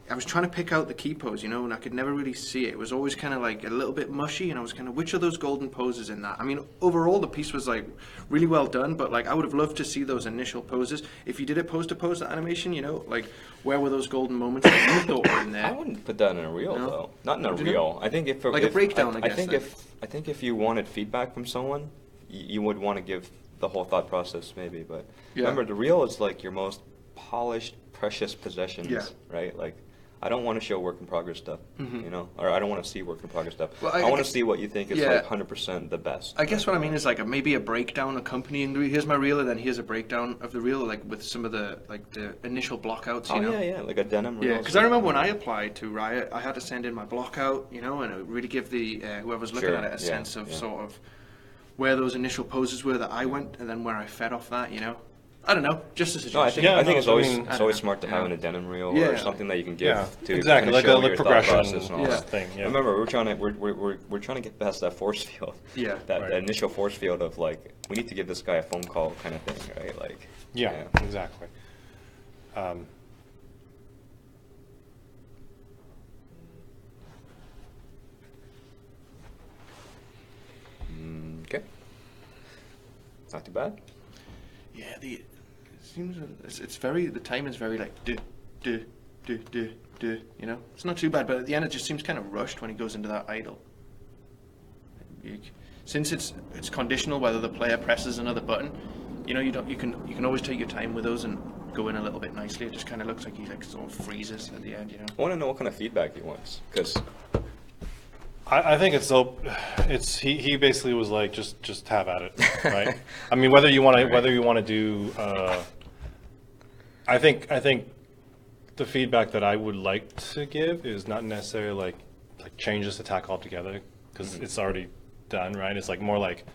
I was trying to pick out the key pose, you know, and I could never really see it. It was always kind of like a little bit mushy, and I was kind of, which are those golden poses in that? I mean, overall, the piece was like really well done, but like I would have loved to see those initial poses. If you did it pose to pose, that animation, you know, like where were those golden moments that you thought were in there? I wouldn't put that in a reel No? though. Not in a Would you not? reel. I think if Like a if- breakdown, I guess, think then. I think if you wanted feedback from someone, you would want to give the whole thought process maybe. But Yeah. remember, the reel is like your most polished, precious possessions, Yeah. right? Like, I don't want to show work in progress stuff, you know, or I don't want to see work in progress stuff. Well, I I want to guess- see what you think is yeah. like 100% the best. I guess what I mean is like maybe a breakdown accompanying the here's my reel, and then here's a breakdown of the reel, like with some of the like the initial blockouts, you Oh know. yeah, like a denim reel. Yeah, because I remember when I applied to Riot, I had to send in my block out, you know, and it would really give the whoever's looking Sure, at it a yeah, sense of yeah. sort of where those initial poses were that I went, and then where I fed off that, you know. I don't know, just a No, I suggestion. think, Yeah, I think no, it's I always mean- it's I don't always know, smart to you have know. in a denim reel Yeah. or something that you can give Yeah, to exactly, kind of like show a your thought progression process and all Yeah. that. thing. Yeah. Remember, we're trying to get past that force field. Yeah. that Right. initial force field of like, we need to give this guy a phone call kind of thing, right? Like. Yeah, exactly. Okay. Not too bad. Yeah, it seems it's very the time is very like duh, duh, duh, duh, duh, you know. It's not too bad, but at the end it just seems kind of rushed when he goes into that idle. Since it's conditional whether the player presses another button, you know, you can always take your time with those and go in a little bit nicely. It just kind of looks like he like sort of freezes at the end, you know. I want to know what kind of feedback he wants, because I think it's so. It's he basically was like just have at it, right? I mean, whether you want to do. I think the feedback that I would like to give is not necessarily like change this attack altogether, because it's already done, right? It's like more like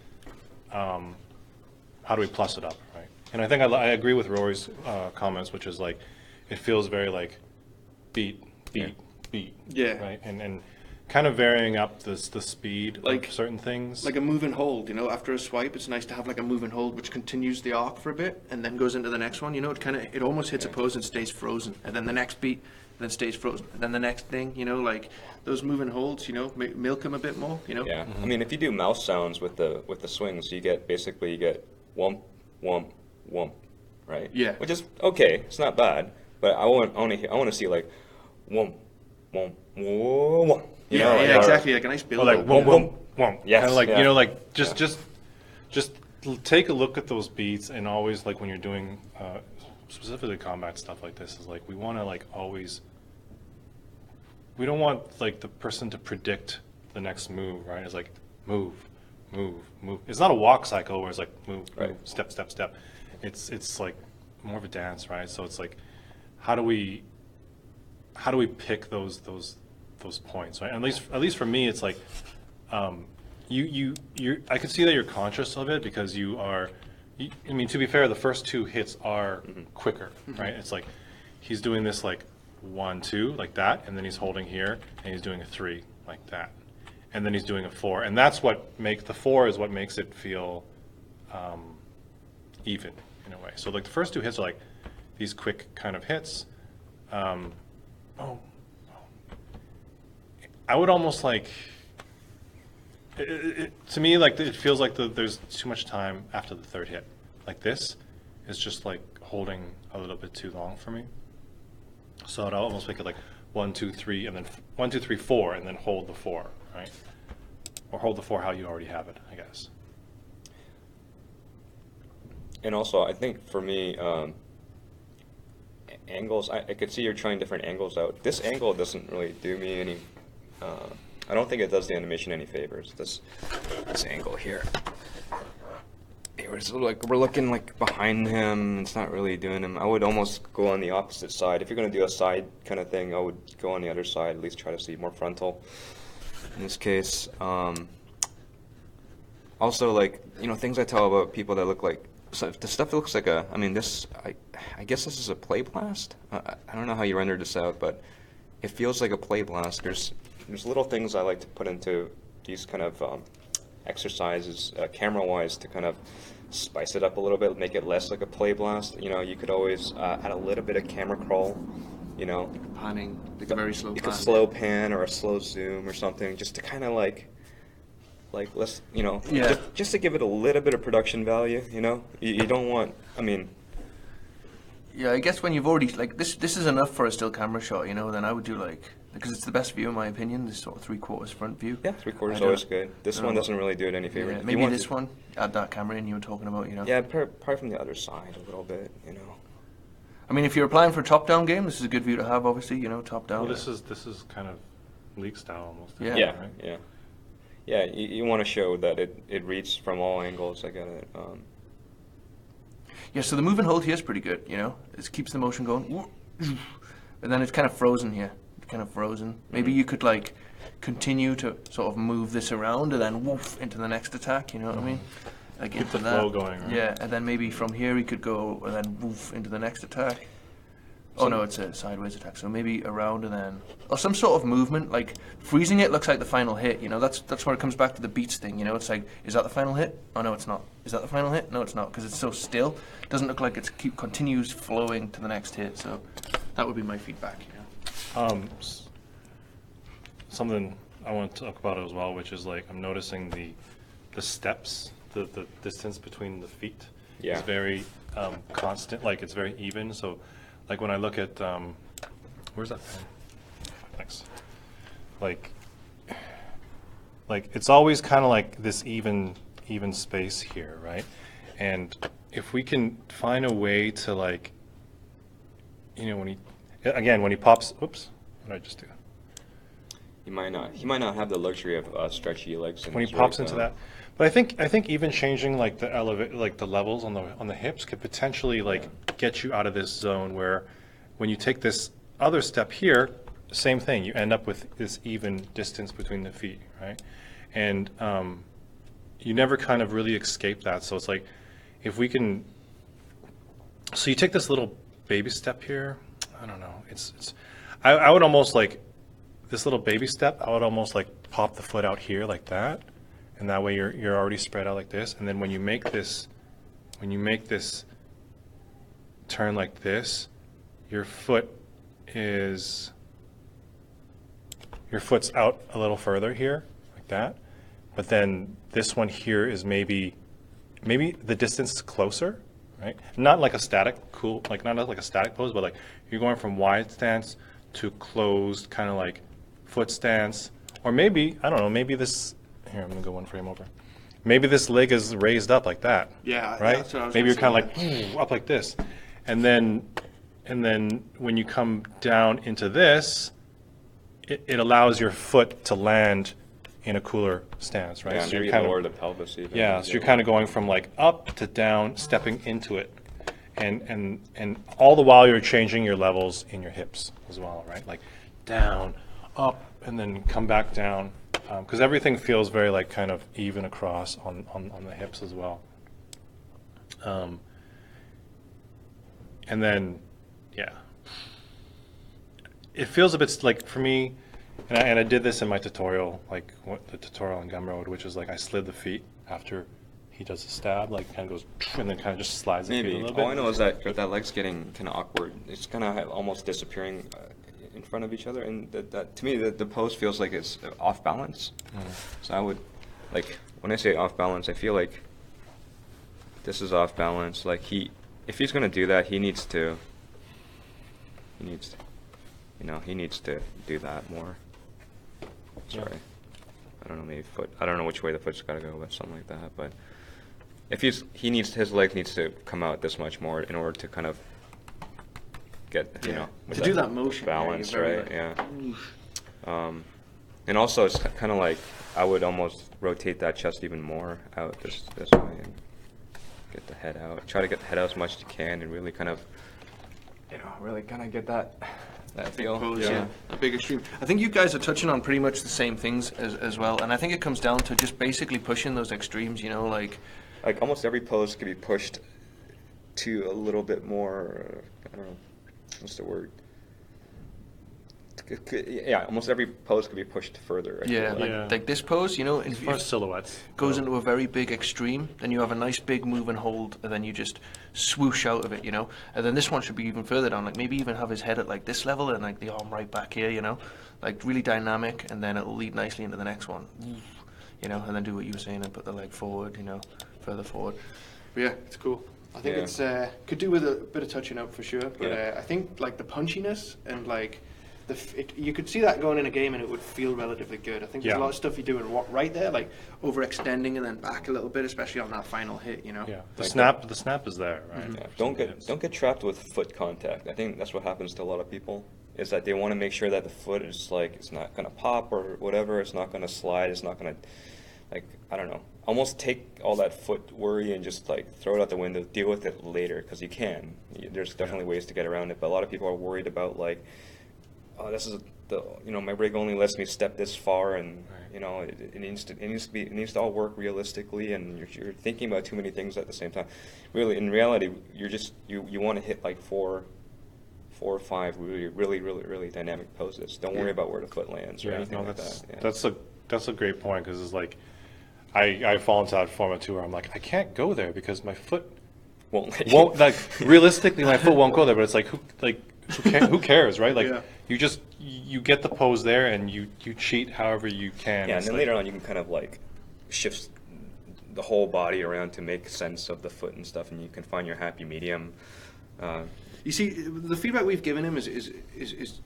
how do we plus it up, right? And I think I agree with Rory's comments, which is like it feels very like beat, Yeah. right? And kind of varying up the speed Like- of certain things. Like a move and hold, you know, after a swipe, it's nice to have like a move and hold which continues the arc for a bit and then goes into the next one, you know, it almost hits a pose and stays frozen, and then the next beat, and then stays frozen, and then the next thing, you know, like those move and holds, you know, milk them a bit more, you know. yeah, I mean, if you do mouse sounds with the swings, you get wump, wump, wump, right? Yeah. Which is okay. It's not bad, but I want to see like wump, wump, wump. You know, like, yeah, or- exactly, like a nice build. Or like whoom, whoom, whoom. Yes, Kind of like, yeah. you know, like just take a look at those beats, and always like when you're doing specifically combat stuff like this is like we want to like always, we don't want like the person to predict the next move, right? It's like move, move, move. It's not a walk cycle where it's like move, Right. move, step, step, step. It's like more of a dance, right? So it's like how do we pick those points, right? At least for me, it's like you I can see that you're conscious of it because you are. I mean, to be fair, the first two hits are quicker, right? It's like he's doing this like 1, 2 like that, and then he's holding here, and he's doing a 3 like that, and then he's doing a 4, and that's what the 4 is what makes it feel even in a way. So like the first two hits are like these quick kind of hits. I would almost like to me like it feels like there's too much time after the third hit. Like this is just like holding a little bit too long for me. So I'd almost make it like 1, 2, 3, and then 1, 2, 3, 4, and then hold the 4, right? Or hold the 4 how you already have it, I guess. And also, I think for me, angles, I could see you're trying different angles out. This angle doesn't really do me any, I don't think it does the animation any favors. This angle here. It's like we're looking like behind him. It's not really doing him. I would almost go on the opposite side. If you're going to do a side kind of thing, I would go on the other side, at least try to see more frontal in this case. Also, like, you know, things I tell about people that look like, so the stuff that looks like a, I mean, this, I guess this is a play blast. I don't know how you rendered this out, but it feels like a play blast. There's little things I like to put into these kind of exercises, camera-wise, to kind of spice it up a little bit, make it less like a play blast. You know, you could always add a little bit of camera crawl you know, Panning, like a very slow like pan. a slow pan or a slow zoom or something, just to kind of like let's, you know, Yeah. just to give it a little bit of production value, you know. You don't want, I mean, Yeah, I guess when you've already like this is enough for a still camera shot, you know. Then I would do like, because it's the best view in my opinion. This sort of 3/4 front view. yeah, 3/4 I is don't- always good. This don't one know. doesn't really do it any favor. Yeah, If you maybe want this to- one. Add that camera in you were talking about, you know. Yeah, probably from the other side a little bit, you know. I mean, if you're applying for a top-down game, this is a good view to have. Obviously, you know, top-down. Well, this is kind of league style almost. Yeah. Yeah, Right? yeah, yeah. You want to show that it reads from all angles. I get it. Yeah, so the move and hold here is pretty good, you know. It keeps the motion going. And then it's kind of frozen here. Kind of frozen. Maybe you could, like, continue to sort of move this around and then woof into the next attack, you know what I mean? Like Keep into the that. flow going, right? Yeah, and then maybe from here he could go and then woof into the next attack. Oh no, it's a sideways attack. So maybe around and then, or some sort of movement. Like freezing it looks like the final hit. You know, that's where it comes back to the beats thing. You know, it's like, is that the final hit? Oh no, it's not. Is that the final hit? No, it's not, because it's so still. It doesn't look like it's continues flowing to the next hit. So That would be my feedback. Yeah. Something I want to talk about as well, which is like I'm noticing the steps, the distance between the feet Yeah. is very constant. Like it's very even. So, like when I look at where's that pen? Thanks. Like it's always kind of like this even space here, right? And if we can find a way to like, you know, when he pops, oops, what did I just do? He might not have the luxury of stretchy legs. in When he his pops rig, into though. that. But I think even changing like the levels on the hips could potentially like get you out of this zone where when you take this other step here, same thing, you end up with this even distance between the feet, right? And you never kind of really escape that. So it's like if we can, so you take this little baby step here. I don't know. I would almost like this little baby step. I would almost like pop the foot out here like that, and that way you're already spread out like this. And then when you make this turn like this, your foot's out a little further here like that. But then this one here is maybe the distance is closer, right? Not like a static not like a static pose, but like you're going from wide stance to closed kind of like foot stance. Or maybe, I don't know, maybe this, here, I'm gonna go one frame over. Maybe this leg is raised up like that. Yeah, Right? that's what I was Maybe you're gonna kind of like up like this. And then when you come down into this, it allows your foot to land in a cooler stance, right? Yeah, So maybe you're kind lower of, the pelvis even. yeah, so you're kind of going from like up to down, stepping into it. And all the while you're changing your levels in your hips as well, right? Like down, up, and then come back down. Because everything feels very like kind of even across on the hips as well. And then, yeah. It feels a bit like, for me, and I did this in my tutorial, like the tutorial on Gumroad, which is like I slid the feet after he does a stab, like kind of goes, and then kind of just slides the feet a Maybe. little bit. All I know is that if that leg's getting kind of awkward, it's kind of almost disappearing in front of each other, and that to me the pose feels like it's off balance. So I would, like, when I say off balance, I feel like this is off balance. Like if he's gonna do that, he needs to do that more. Sorry. I don't know, maybe foot. I don't know which way the foot's got to go, but something like that. But if his leg needs to come out this much more in order to kind of get, you know, with To do that motion, yeah, balance, you're very right? like, Yeah. And also it's kind of like I would almost rotate that chest even more out this way and get the head out. Try to get the head out as much as you can and really kind of, you know, really kind of get that feel. Pose, yeah. A big extreme. I think you guys are touching on pretty much the same things as well, and I think it comes down to just basically pushing those extremes, you know, like almost every pose could be pushed to a little bit more, I don't know, what's the word? yeah, almost every pose could be pushed further. I feel Yeah, like. like this pose, you know, For silhouettes. goes into a very big extreme, then you have a nice big move and hold, and then you just swoosh out of it, you know. And then this one should be even further down, like maybe even have his head at like this level and like the arm right back here, you know, like really dynamic, and then it'll lead nicely into the next one, you know, and then do what you were saying and put the leg forward, you know, further forward. But yeah, it's cool. I think Yeah. it's could do with a bit of touching up for sure. But Yeah. I think like the punchiness and like you could see that going in a game and it would feel relatively good. I think there's a Yeah. lot of stuff you do right there, like overextending and then back a little bit, especially on that final hit. You know. Yeah, Like the snap is there, right? Yeah, don't get trapped with foot contact. I think that's what happens to a lot of people. Is that they want to make sure that the foot is like it's not gonna pop or whatever. It's not gonna slide. It's not gonna like I don't know. Almost take all that foot worry and just like throw it out the window. Deal with it later because you can. There's definitely ways to get around it. But a lot of people are worried about like, oh, this is my rig only lets me step this far, and you know it needs to all work realistically, and you're thinking about too many things at the same time. Really, in reality, you're just you want to hit like four or five really dynamic poses. Don't worry about where the foot lands or anything like that. Yeah. That's a great point because it's like I fall into that format too where I'm like I can't go there because my foot won't like realistically my foot won't go there, but it's like who cares, right? Like you get the pose there and you cheat however you can. Yeah, and It's then like, later on you can kind of like shift the whole body around to make sense of the foot and stuff, and you can find your happy medium. You see, the feedback we've given him is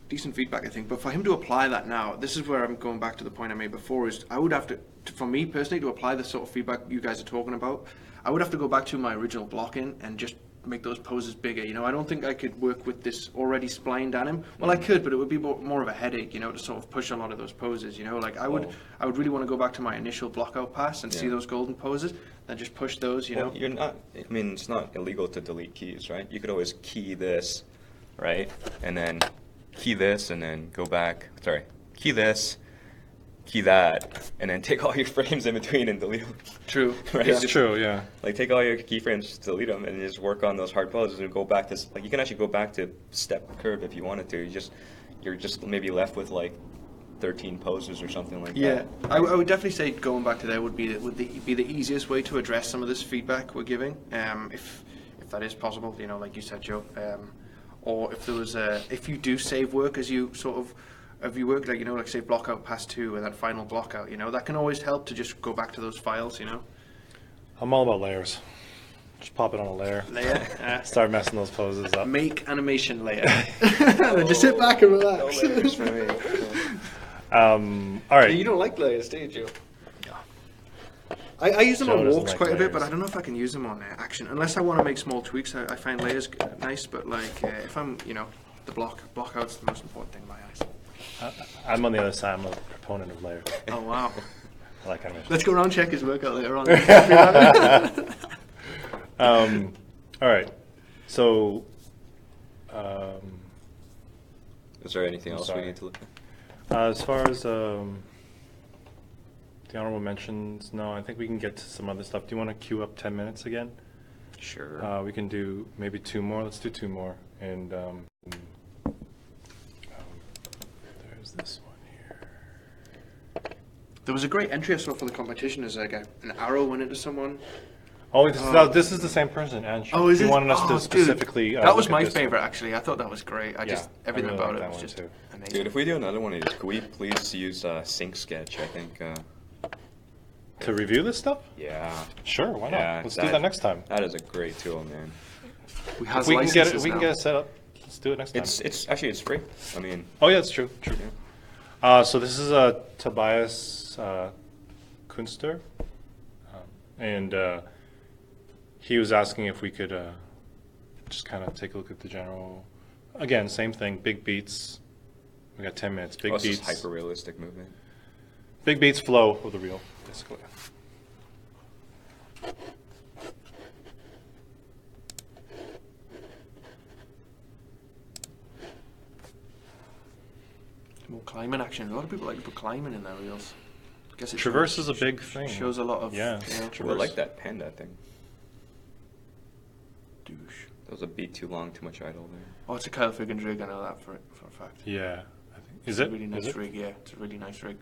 decent feedback, I think. But for him to apply that now, this is where I'm going back to the point I made before. Is I would have to for me personally, to apply the sort of feedback you guys are talking about, I would have to go back to my original blocking and just make those poses bigger. You know, I don't think I could work with this already splined anim. Well, I could, but it would be more of a headache, you know, to sort of push a lot of those poses. You know, like I would really want to go back to my initial blockout pass and see those golden poses, then just push those. You know, you're not. I mean, it's not illegal to delete keys, right? You could always key this, right, and then key this, and then go back. Sorry, key this. Key that, and then take all your frames in between and delete them. True. Right? It's true, yeah. Like take all your keyframes, delete them, and just work on those hard poses and go back to like you can actually go back to step curve if you wanted to. You're just maybe left with like 13 poses or something like that. Yeah, I would definitely say going back to there would be the easiest way to address some of this feedback we're giving, if that is possible. You know, like you said, Joe, or if there was if you do save work as you sort of. If you work, like, you know, like say block out pass 2 and that final block out, you know, that can always help to just go back to those files, you know. I'm all about layers. Just pop it on a layer. Start messing those poses up. Make animation layer. Just sit back and relax. No layers for me. All right. You don't like layers, do you, Joe? I use them Joe on doesn't walks like quite a bit, but layers. I don't know if I can use them on action. Unless I want to make small tweaks, I find layers nice, but like if I'm, you know, the block out's the most important thing in my eyes. I'm on the other side. I'm a proponent of layers. Oh, wow. I like animation. Let's go around check his workout later on. All right. So, Is there anything else sorry. we need to look at? as far as the honorable mentions, no, I think we can get to some other stuff. Do you want to queue up 10 minutes again? Sure. We can do maybe 2 more. Let's do 2 more. And there's this one here. There was a great entry I saw for the competition as like an arrow went into someone. Oh, this is the same person, Ange. Oh, is he it? wanted us Oh, to dude. specifically. That was look at my this one. favorite, actually. I thought that was great. Yeah, Everything I really about like it that was one just too. amazing. Dude, if we do another one of these, could we please use Sync Sketch? I think. To review this stuff? Yeah. Sure, why not? Yeah, Let's do that next time. That is a great tool, man. We have If we can get it, licenses we can now. get it set up. Let's do it next time. It's actually it's free. I mean. Oh yeah, it's true. True. Yeah. So this is Tobias Kunster, and he was asking if we could just kind of take a look at the general. Again, same thing. Big beats. We got 10 minutes. Big It's beats. just hyper realistic movement. Big beats flow with the reel, basically. More climbing action. A lot of people like to put climbing in their reels. I guess it Traverse is a big thing. shows a lot of Yeah. you know, I like that panda thing. douche. That was a beat too long, too much idle there. Oh, it's a Kyle Figgins rig. I know that for a fact. Yeah, I think Is It's it? a really nice Is it? rig, yeah. It's a really nice rig.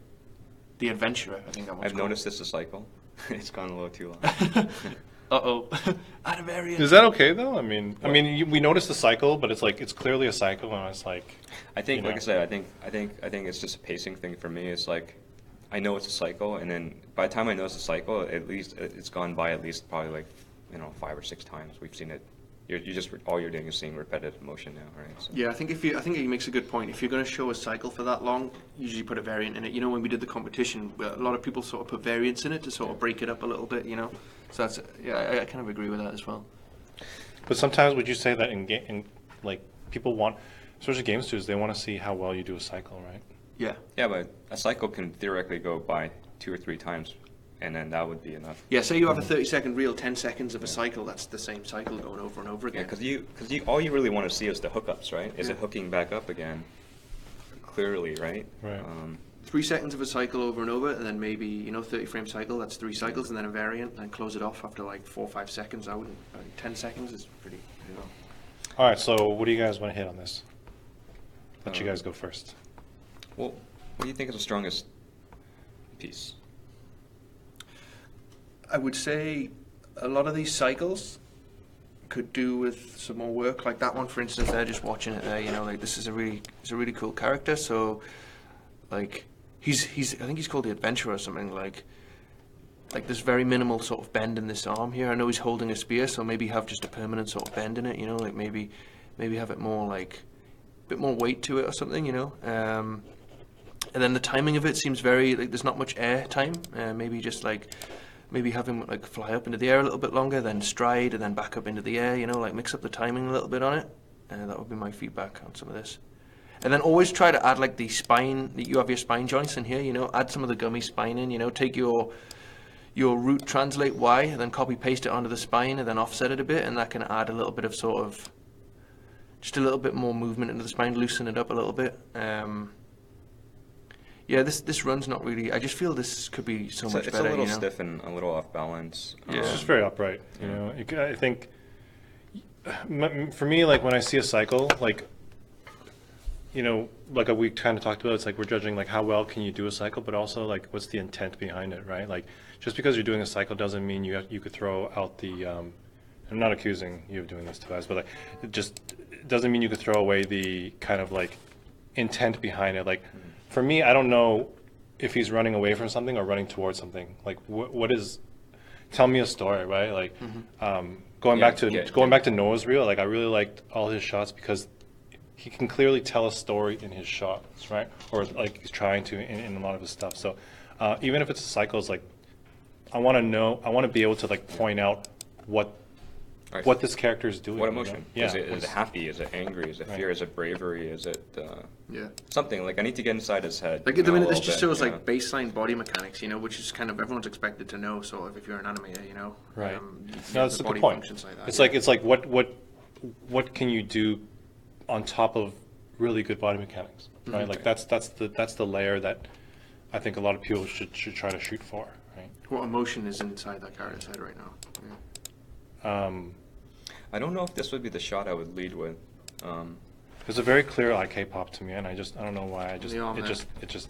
The Adventurer, I think that one's I've noticed it's a cycle. It's gone a little too long. Uh-oh. Add a variant. Is that okay though? We noticed the cycle, but it's like it's clearly a cycle, and it's like. I think, You like know. I said, I think it's just a pacing thing for me. It's like I know it's a cycle, and then by the time I know it's a cycle, at least it's gone by at least probably like 5 or 6 times. We've seen it. You're just all you're doing is seeing repetitive motion now, right? So. Yeah, I think he makes a good point. If you're going to show a cycle for that long, usually put a variant in it. You know, when we did the competition, a lot of people sort of put variants in it to sort of break it up a little bit. You know, so that's I kind of agree with that as well. But sometimes would you say that in like people want, especially game studios, they want to see how well you do a cycle, right? Yeah. Yeah, but a cycle can theoretically go by 2 or 3 times, and then that would be enough. Yeah, say you have a 30-second reel, 10 seconds of a cycle. That's the same cycle going over and over Yeah, again. because all you really want to see is the hookups, right? Is it Yeah. hooking back up again? Clearly, right? Right. 3 seconds of a cycle over and over, and then maybe 30-frame cycle. That's 3 cycles, and then a variant, and close it off after like 4 or 5 seconds. I wouldn't. 10 seconds is pretty low. All right. So what do you guys want to hit on this? Let you guys go first. Well, what do you think is the strongest piece? I would say a lot of these cycles could do with some more work. Like that one, for instance, there, just watching it there, like this is a really cool character. So, like, he's I think he's called the Adventurer or something. Like there's very minimal sort of bend in this arm here. I know he's holding a spear, so maybe have just a permanent sort of bend in it. Like maybe have it more like a bit more weight to it or something. And then the timing of it seems very like there's not much air time. Maybe just like. Maybe have him like fly up into the air a little bit longer, then stride, and then back up into the air. Like mix up the timing a little bit on it. That would be my feedback on some of this. And then always try to add like the spine. You have your spine joints in here. Add some of the gummy spine in. Take your root translate Y, and then copy paste it onto the spine, and then offset it a bit, and that can add a little bit of sort of just a little bit more movement into the spine, loosen it up a little bit. Yeah, this run's not really. I just feel this could be so much It's better. a little stiff and a little off balance. Yeah. It's just very upright. I think for me, like when I see a cycle, like we kind of talked about, it's like we're judging like how well can you do a cycle, but also like what's the intent behind it, right? Like just because you're doing a cycle doesn't mean you could throw out the. I'm not accusing you of doing this to us, but like it just doesn't mean you could throw away the kind of like intent behind it. Like for me, I don't know if he's running away from something or running towards something. Like what is? Tell me a story, right? Like going back to Noah's reel. Like I really liked all his shots because he can clearly tell a story in his shots, right? Or like he's trying to in a lot of his stuff. So even if it's a cycle, it's like I want to be able to like point out what this character is doing. What emotion? Yeah. Is it happy? Is it angry? Is it fear? Is it bravery? Is it Yeah. something? Like I need to get inside his head. Like at the a minute, this little just bit, shows you like baseline body mechanics, which is kind of everyone's expected to know. Sort of if you're an animator, Right. you No, have that's the the body point. functions like that. It's like what can you do on top of really good body mechanics, right? Like that's the layer that I think a lot of people should try to shoot for, right? What emotion is inside that character's head right now? Yeah. I don't know if this would be the shot I would lead with. There's a very clear IK pop to me, and I don't know why. The arm there. It just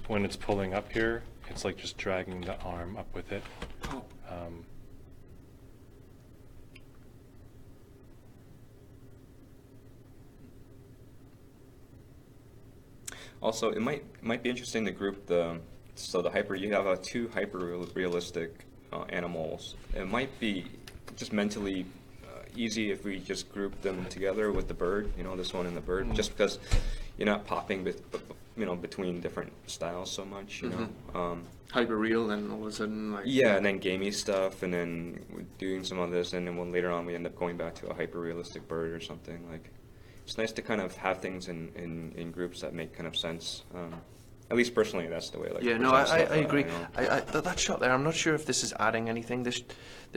when it's pulling up here, it's like just dragging the arm up with it. Oh. Also, it might be interesting to group the you have 2 hyper realistic animals. It might be just mentally easy if we just group them together with the bird. This one and the bird, just because you're not popping between different styles so much. Hyper real, then all of a sudden like Yeah, and then gamey stuff, and then we're doing some of this, and then later on we end up going back to a hyper realistic bird or something. Like it's nice to kind of have things in groups that make kind of sense. At least personally, that's the way. Like Yeah, no, I agree. That shot there, I'm not sure if this is adding anything. This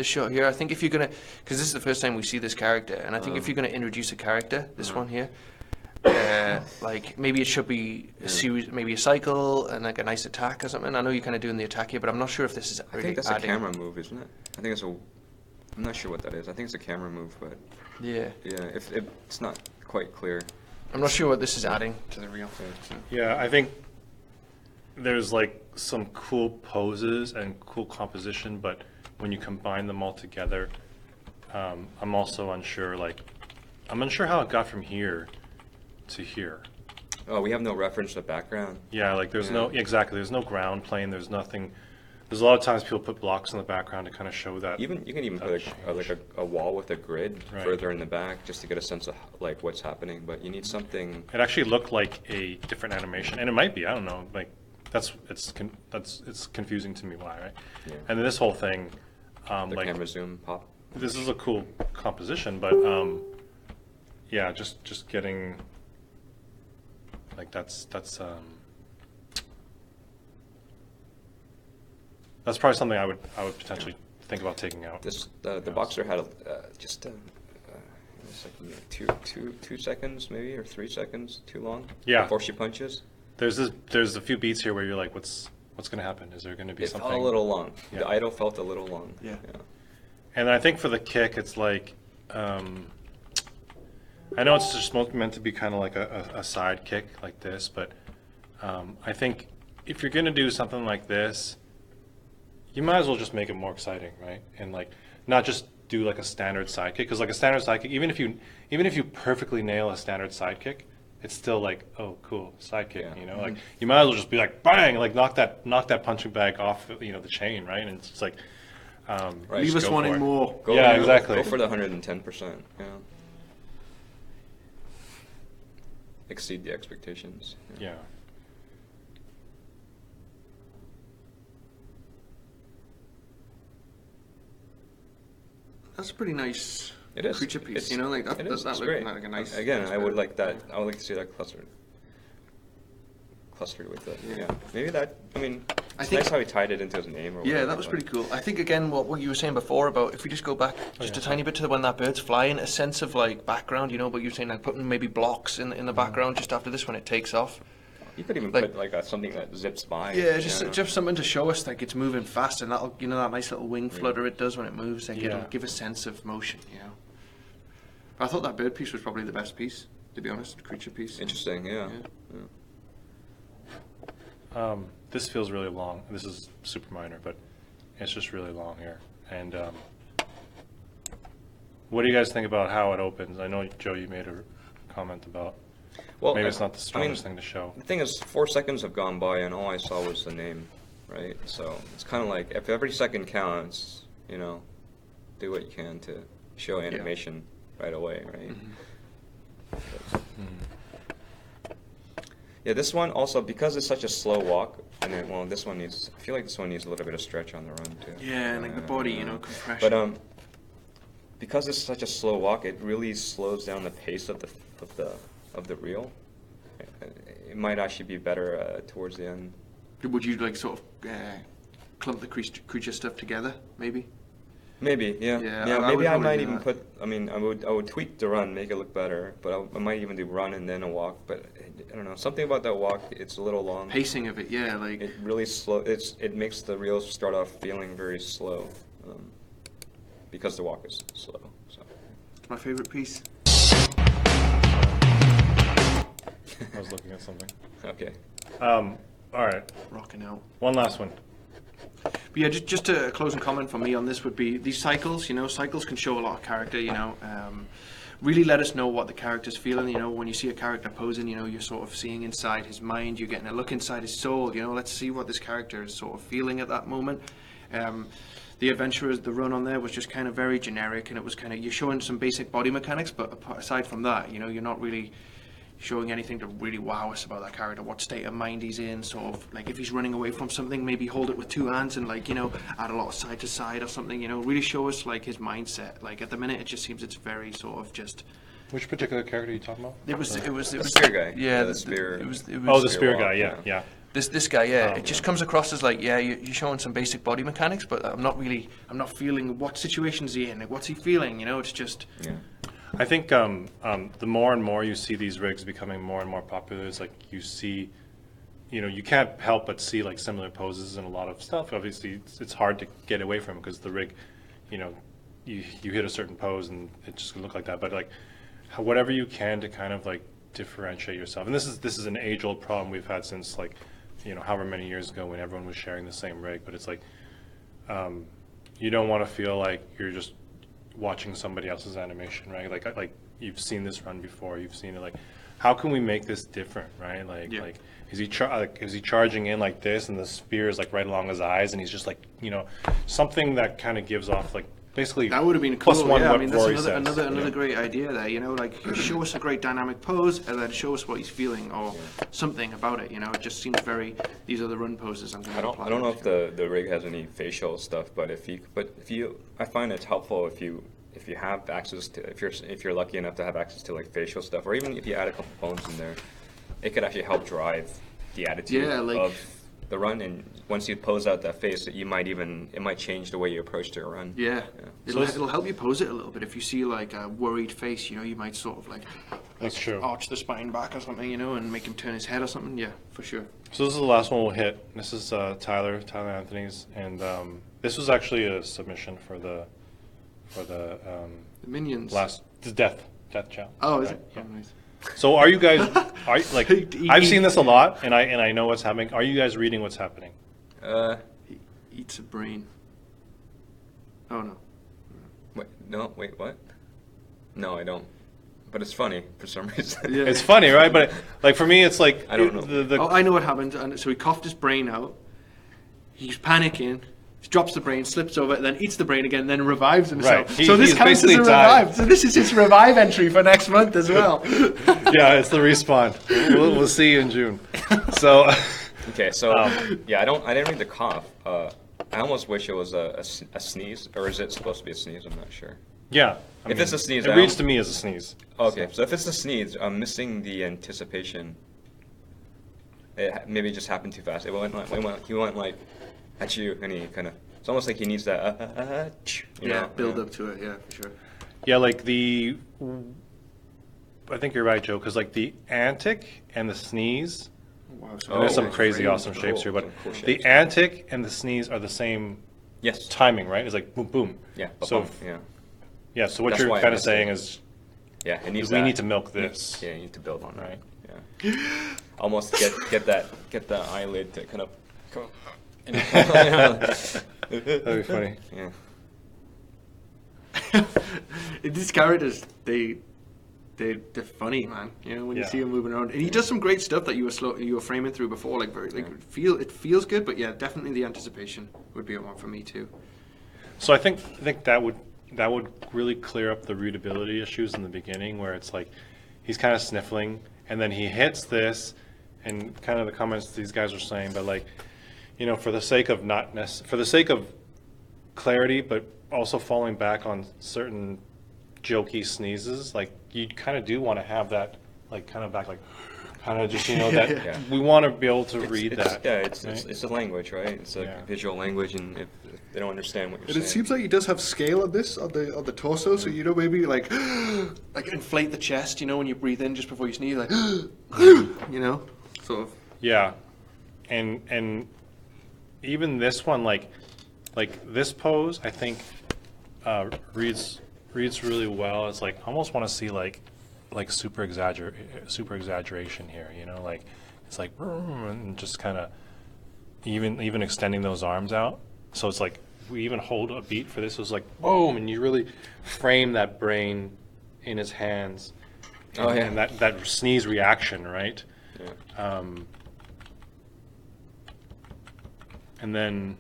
shot here, I think if you're gonna, because this is the first time we see this character, and I think if you're gonna introduce a character, this one here, like maybe it should be a series, maybe a cycle and like a nice attack or something. I know you're kind of doing the attack here, but I'm not sure if this is really I think that's adding. a camera move, isn't it? I think I'm not sure what that is. I think it's a camera move, but Yeah. yeah, if it's not quite clear. I'm not sure what this is adding to the reel. So. Yeah, I think there's like some cool poses and cool composition, but when you combine them all together, I'm also unsure. Like, I'm unsure how it got from here to here. Oh, we have no reference to background. Yeah, like there's no exactly. There's no ground plane. There's nothing. There's a lot of times people put blocks in the background to kind of show that. Even you can even put a wall with a grid Right. further in the back just to get a sense of like what's happening. But you need something. It actually looked like a different animation, and it might be. I don't know. Like it's confusing to me why, right? Yeah. And then this whole thing, The like camera zoom pop. this is a cool composition, but yeah, just getting like that's probably something I would potentially think about taking out. This the boxer had just it was like 2 seconds maybe or 3 seconds too long. Yeah. Before she punches. There's a few beats here where you're like, what's going to happen? Is there going to be It something? felt a little long. Yeah. The idle felt a little long. Yeah. And I think for the kick, it's like, I know it's just meant to be kind of like a side kick like this, but I think if you're going to do something like this, you might as well just make it more exciting, right? And like not just do like a standard side kick, because like a standard side kick, even if you perfectly nail a standard side kick, it's still like, oh, cool, side kick, Yeah. you know? Like you might as well just be like, bang, like knock that punching bag off, the chain, right? And it's just like, Right. Leave just us go wanting for it. more. Yeah, exactly. Go for the 110%. Yeah. Exceed the expectations. Yeah. That's a pretty nice It is. creature piece, It's- like that. It Does is. that It's look great. like a nice? Again, nice I would bit? like that. I would like to see that clustered with it. Yeah. Maybe that. I mean, I it's think- nice how he tied it into his name. Or Yeah, whatever, that was but- pretty cool. I think again, what you were saying before about if we just go back just a tiny bit to when that bird's flying, a sense of like background, but you were saying like putting maybe blocks in the background just after this when it takes off. You could even like- put like something that zips by. Yeah, just something to show us like it's moving fast, and that'll that nice little wing flutter it does when it moves, like it'll Yeah. give a sense of motion. But I thought that bird piece was probably the best piece, to be honest, creature piece. Interesting. Yeah. This feels really long. This is super minor, but it's just really long here. And what do you guys think about how it opens? I know, Joe, you made a comment about Well, maybe it's not the I mean, strongest thing to show. The thing is, 4 seconds have gone by, and all I saw was the name, right? So it's kind of like if every second counts, do what you can to show animation right away, right? Yeah, this one also, because it's such a slow walk, and then, this one needs, I feel like this one needs a little bit of stretch on the run too. Yeah, and like the body, compression. But because it's such a slow walk, it really slows down the pace of the reel. It might actually be better towards the end. Would you like sort of clump the creature stuff together, maybe? Maybe, yeah. Yeah, I Maybe would I probably might do even that. put. I mean, I would tweak the run, make it look better. But I might even do run and then a walk. But I don't know, something about that walk. It's a little long. Pacing of it, yeah, like It really slow. It makes the reels start off feeling very slow, because the walk is slow. So. it's my favorite piece. I was looking at something. Okay. All right, Rocking out. one last one. But yeah, just a closing comment from me on this would be these cycles. Cycles can show a lot of character. Really let us know what the character's feeling. When you see a character posing, you're sort of seeing inside his mind. You're getting a look inside his soul. Let's see what this character is sort of feeling at that moment. The Adventurers, the run on there was just kind of very generic, and it was kind of you're showing some basic body mechanics, but aside from that, you're not really showing anything to really wow us about that character, what state of mind he's in, sort of like if he's running away from something, maybe hold it with two hands and add a lot of side to side or something, really show us like his mindset. Like at the minute it just seems it's very sort of just Which particular character are you talking about? it was The spear guy. yeah, the spear. it was Oh, the Spear spear walk, guy. yeah. Yeah. this guy, it just comes across as like, you're showing some basic body mechanics, but I'm not feeling what situation is he in, like what's he feeling, it's just Yeah. I think the more and more you see these rigs becoming more and more popular, it's like you see, you can't help but see like similar poses and a lot of stuff. Obviously, it's hard to get away from because the rig, you hit a certain pose and it just can look like that. But like, whatever you can to kind of like differentiate yourself. And this is an age-old problem we've had since like, however many years ago when everyone was sharing the same rig. But it's like, you don't want to feel like you're just watching somebody else's animation, right? Like you've seen this run before, you've seen it. Like, how can we make this different, right? Like is he charging in like this, and the spear is like right along his eyes, and he's just like, something that kind of gives off like basically that would have been cool. plus one. Yeah, what I mean, Rory that's says. another great idea there. Like show us a great dynamic pose, and then show us what he's feeling or something about it. It just seems very. These are the run poses I'm going to apply. I don't know if the rig has any facial stuff, but if you, I find it's helpful if you have access to, if you're lucky enough to have access to like facial stuff, or even if you add a couple bones in there, it could actually help drive the attitude of the run. And once you pose out that face, it might change the way you approach the run. Yeah. It'll help you pose it a little bit. If you see like a worried face, you might sort of like That's true. arch the spine back or something, and make him turn his head or something. Yeah, for sure. So this is the last one we'll hit. This is Tyler Anthony's, and this was actually a submission for the The minions. the death challenge. Oh, is right? it? Yeah. Oh, nice. So are you guys I've seen this a lot, and I know what's happening. Are you guys reading what's happening? He eats a brain. Oh no. Wait, what? No, I don't. But it's funny for some reason. Yeah. It's funny, right? But like for me, it's like I don't know. Oh, I know what happened. And so he coughed his brain out. He's panicking. He drops the brain, slips over, then eats the brain again, then revives himself. Right. So this he's counts as basically a died. revive. So this is his revive entry for next month as well. Yeah, it's the respawn. We'll see you in June. So Okay, so I didn't read the cough. I almost wish it was a sneeze, or is it supposed to be a sneeze? I'm not sure. yeah, If it's a sneeze, it reads to me as a sneeze. Okay, so if it's a sneeze, I'm missing the anticipation. It maybe it just happened too fast. He went like at you, and he kind of. It's almost like he needs that. Build up to it. Yeah, for sure. Yeah, like I think you're right, Joe, because like the antic and the sneeze. Wow. And there's some Oh, crazy cool. awesome shapes here, but Some cool the shapes. antic and the sneeze are the same Yes. timing, right? It's like boom, boom. Yeah. So yeah. yeah. So what That's you're why I kind of missed saying it. is Yeah. It needs we that. need to milk this. Yeah, you need to build on that. Right. Yeah. Almost get the eyelid to kind of go. That'd be funny. Yeah. These characters, they're funny, man. When you Yeah. see him moving around, and he does some great stuff that you were framing through before, like it feels good, but yeah, definitely the anticipation would be a one for me too. So I think that would really clear up the readability issues in the beginning, where it's like he's kind of sniffling, and then he hits this, and kind of the comments these guys were saying, but like, for the sake of for the sake of clarity, but also falling back on certain jokey sneezes, like you kind of do want to have that, like kind of back, like kind of just that Yeah. we want to be able to read that. Yeah, it's right? it's a language, right? It's a Yeah. visual language, and if they don't understand what you're And saying. it seems like he does have scale on this, on the torso, so maybe like inflate the chest, when you breathe in just before you sneeze, like sort of. Yeah, and even this one, like this pose, I think reads really well. It's like I almost want to see like super exaggeration here. Like it's like and just kind of even extending those arms out. So it's like we even hold a beat for this. It was like boom, and you really frame that brain in his hands. Oh, yeah. And that sneeze reaction, right? Yeah. And then,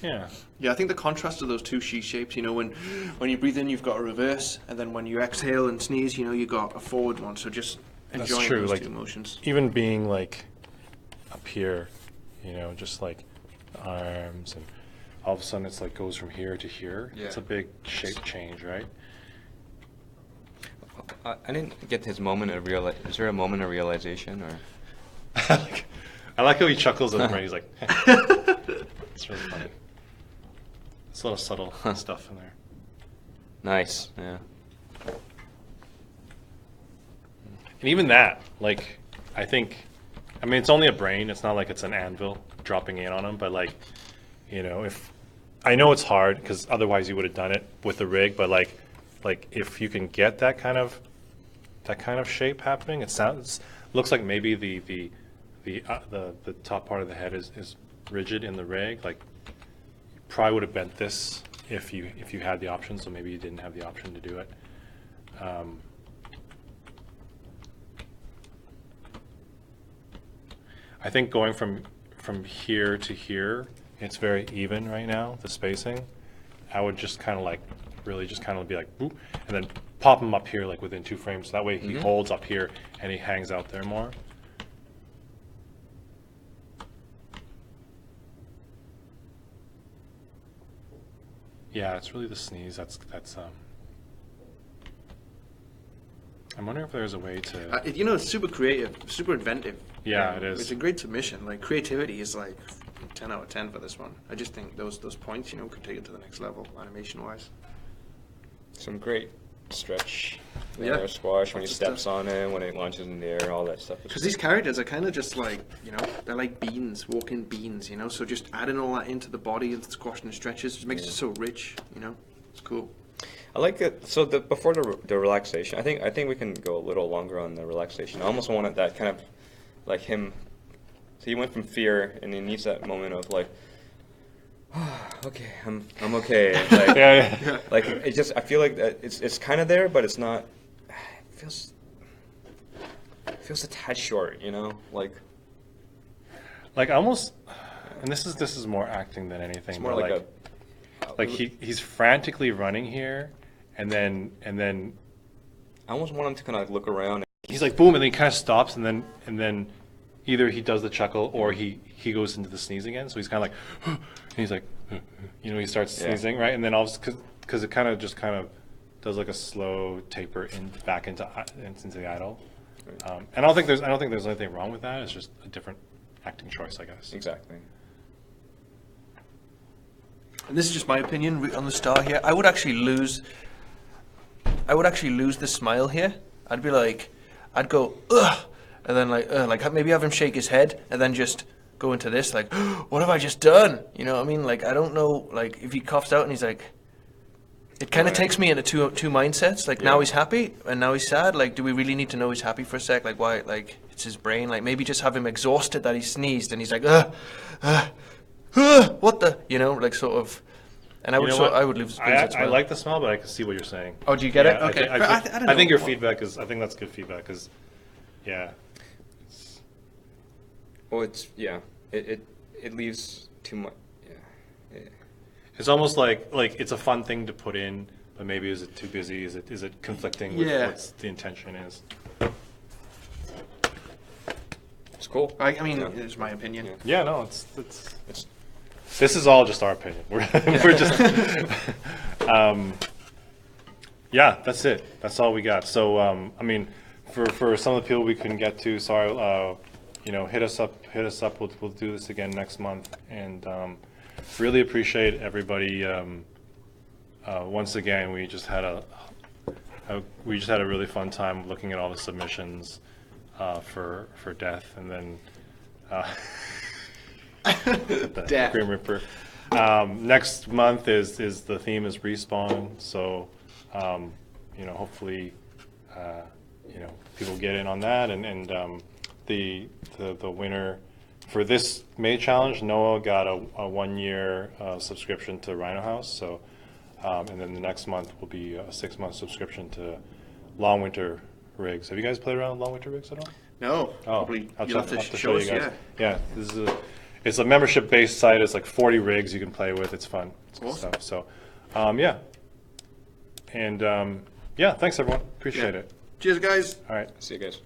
yeah. Yeah, I think the contrast of those two she shapes, when you breathe in, you've got a reverse, and then when you exhale and sneeze, you got a forward one. So just That's enjoying true, those like- two motions. Even being like up here, just like the arms, and all of a sudden it's like goes from here to here. Yeah. It's a big shape change, right? I didn't get his moment of Is there a moment of realization, or? I like how he chuckles at him, right? He's like, it's really funny. It's a lot of subtle stuff in there. Nice. Yeah. And even that, like, I mean, it's only a brain. It's not like it's an anvil dropping in on him. But like, if I know it's hard because otherwise you would have done it with the rig. But like if you can get that kind of kind of shape happening. It looks like maybe the top part of the head is rigid in the rig. Like, you probably would have bent this if you had the option. So maybe you didn't have the option to do it. I think going from here to here, it's very even right now, the spacing. I would just kind of like, really just kind of be like, boop, and then pop him up here like within 2 frames. So that way he holds up here and he hangs out there more. Yeah, it's really the sneeze. That's I'm wondering if there's a way to. You know, it's super creative, super inventive. Yeah, it is. It's a great submission. Like, creativity is like 10 out of 10 for this one. I just think those points, you know, could take it to the next level, animation-wise. Some great stretch. Yeah. Air squash when he Lots of steps stuff. on it, when it launches in the air, all that stuff. Because these characters are kind of just like, you know, they're like beans, walking beans, you know. So just adding all that into the body of the squash and the stretches just makes it so rich, you know. It's cool. I like it. So before the relaxation, I think we can go a little longer on the relaxation. I almost wanted that kind of like him. So he went from fear, and he needs that moment of like, okay, I'm okay. Like, Yeah. like it just, I feel like that it's kind of there, but it's not. It feels a tad short, you know, like. Like almost, and this is more acting than anything. It's more but like like he's frantically running here, and then I almost want him to kind of like look around. he's like boom, and then he kind of stops, and then either he does the chuckle or he goes into the sneeze again. So he's kind of like, and he's like, you know, he starts sneezing, right, and then all because it kind of does like a slow taper back into the idle. And I don't think there's anything wrong with that. It's just a different acting choice, I guess. Exactly. And this is just my opinion on the star here. I would actually lose the smile here. I'd be like, I'd go, ugh, and then like maybe have him shake his head, and then just go into this, like, what have I just done? You know what I mean? Like, I don't know, like, if he coughs out and he's like, it kind of takes me into two mindsets. Like, now he's happy and now he's sad. Like, do we really need to know he's happy for a sec? Like, why? Like, it's his brain. Like, maybe just have him exhausted that he sneezed and he's like, what the, you know, like sort of. And I would lose that smile. I like the smell, but I can see what you're saying. Oh, do you get it? Yeah, Okay. I think your feedback is. I think that's good feedback. Because, yeah. Well, it leaves too much. Yeah. It's almost like it's a fun thing to put in, but maybe is it too busy? Is it conflicting with what the intention is? It's cool. I mean, it's my opinion. Yeah, no, it's this is all just our opinion. We're just yeah, that's it. That's all we got. So I mean, for some of the people we couldn't get to, sorry. You know, hit us up. We'll do this again next month, and really appreciate everybody. Once again, we just had a really fun time looking at all the submissions for Death, and then the Death. Grim Reaper. Next month is the theme is Respawn, so you know, hopefully you know, people get in on that, and the winner for this May challenge, Noah got a 1-year subscription to Rhino House. So, and then the next month will be a 6-month subscription to Long Winter Rigs. Have you guys played around with Long Winter Rigs at all? No. Oh, Probably. I'll You'll have to show us, yeah. Yeah, it's a membership-based site. It's like 40 rigs you can play with. It's fun. It's good Awesome. stuff. So, yeah, and yeah, thanks everyone. Appreciate it. Cheers, guys. All right. See you guys.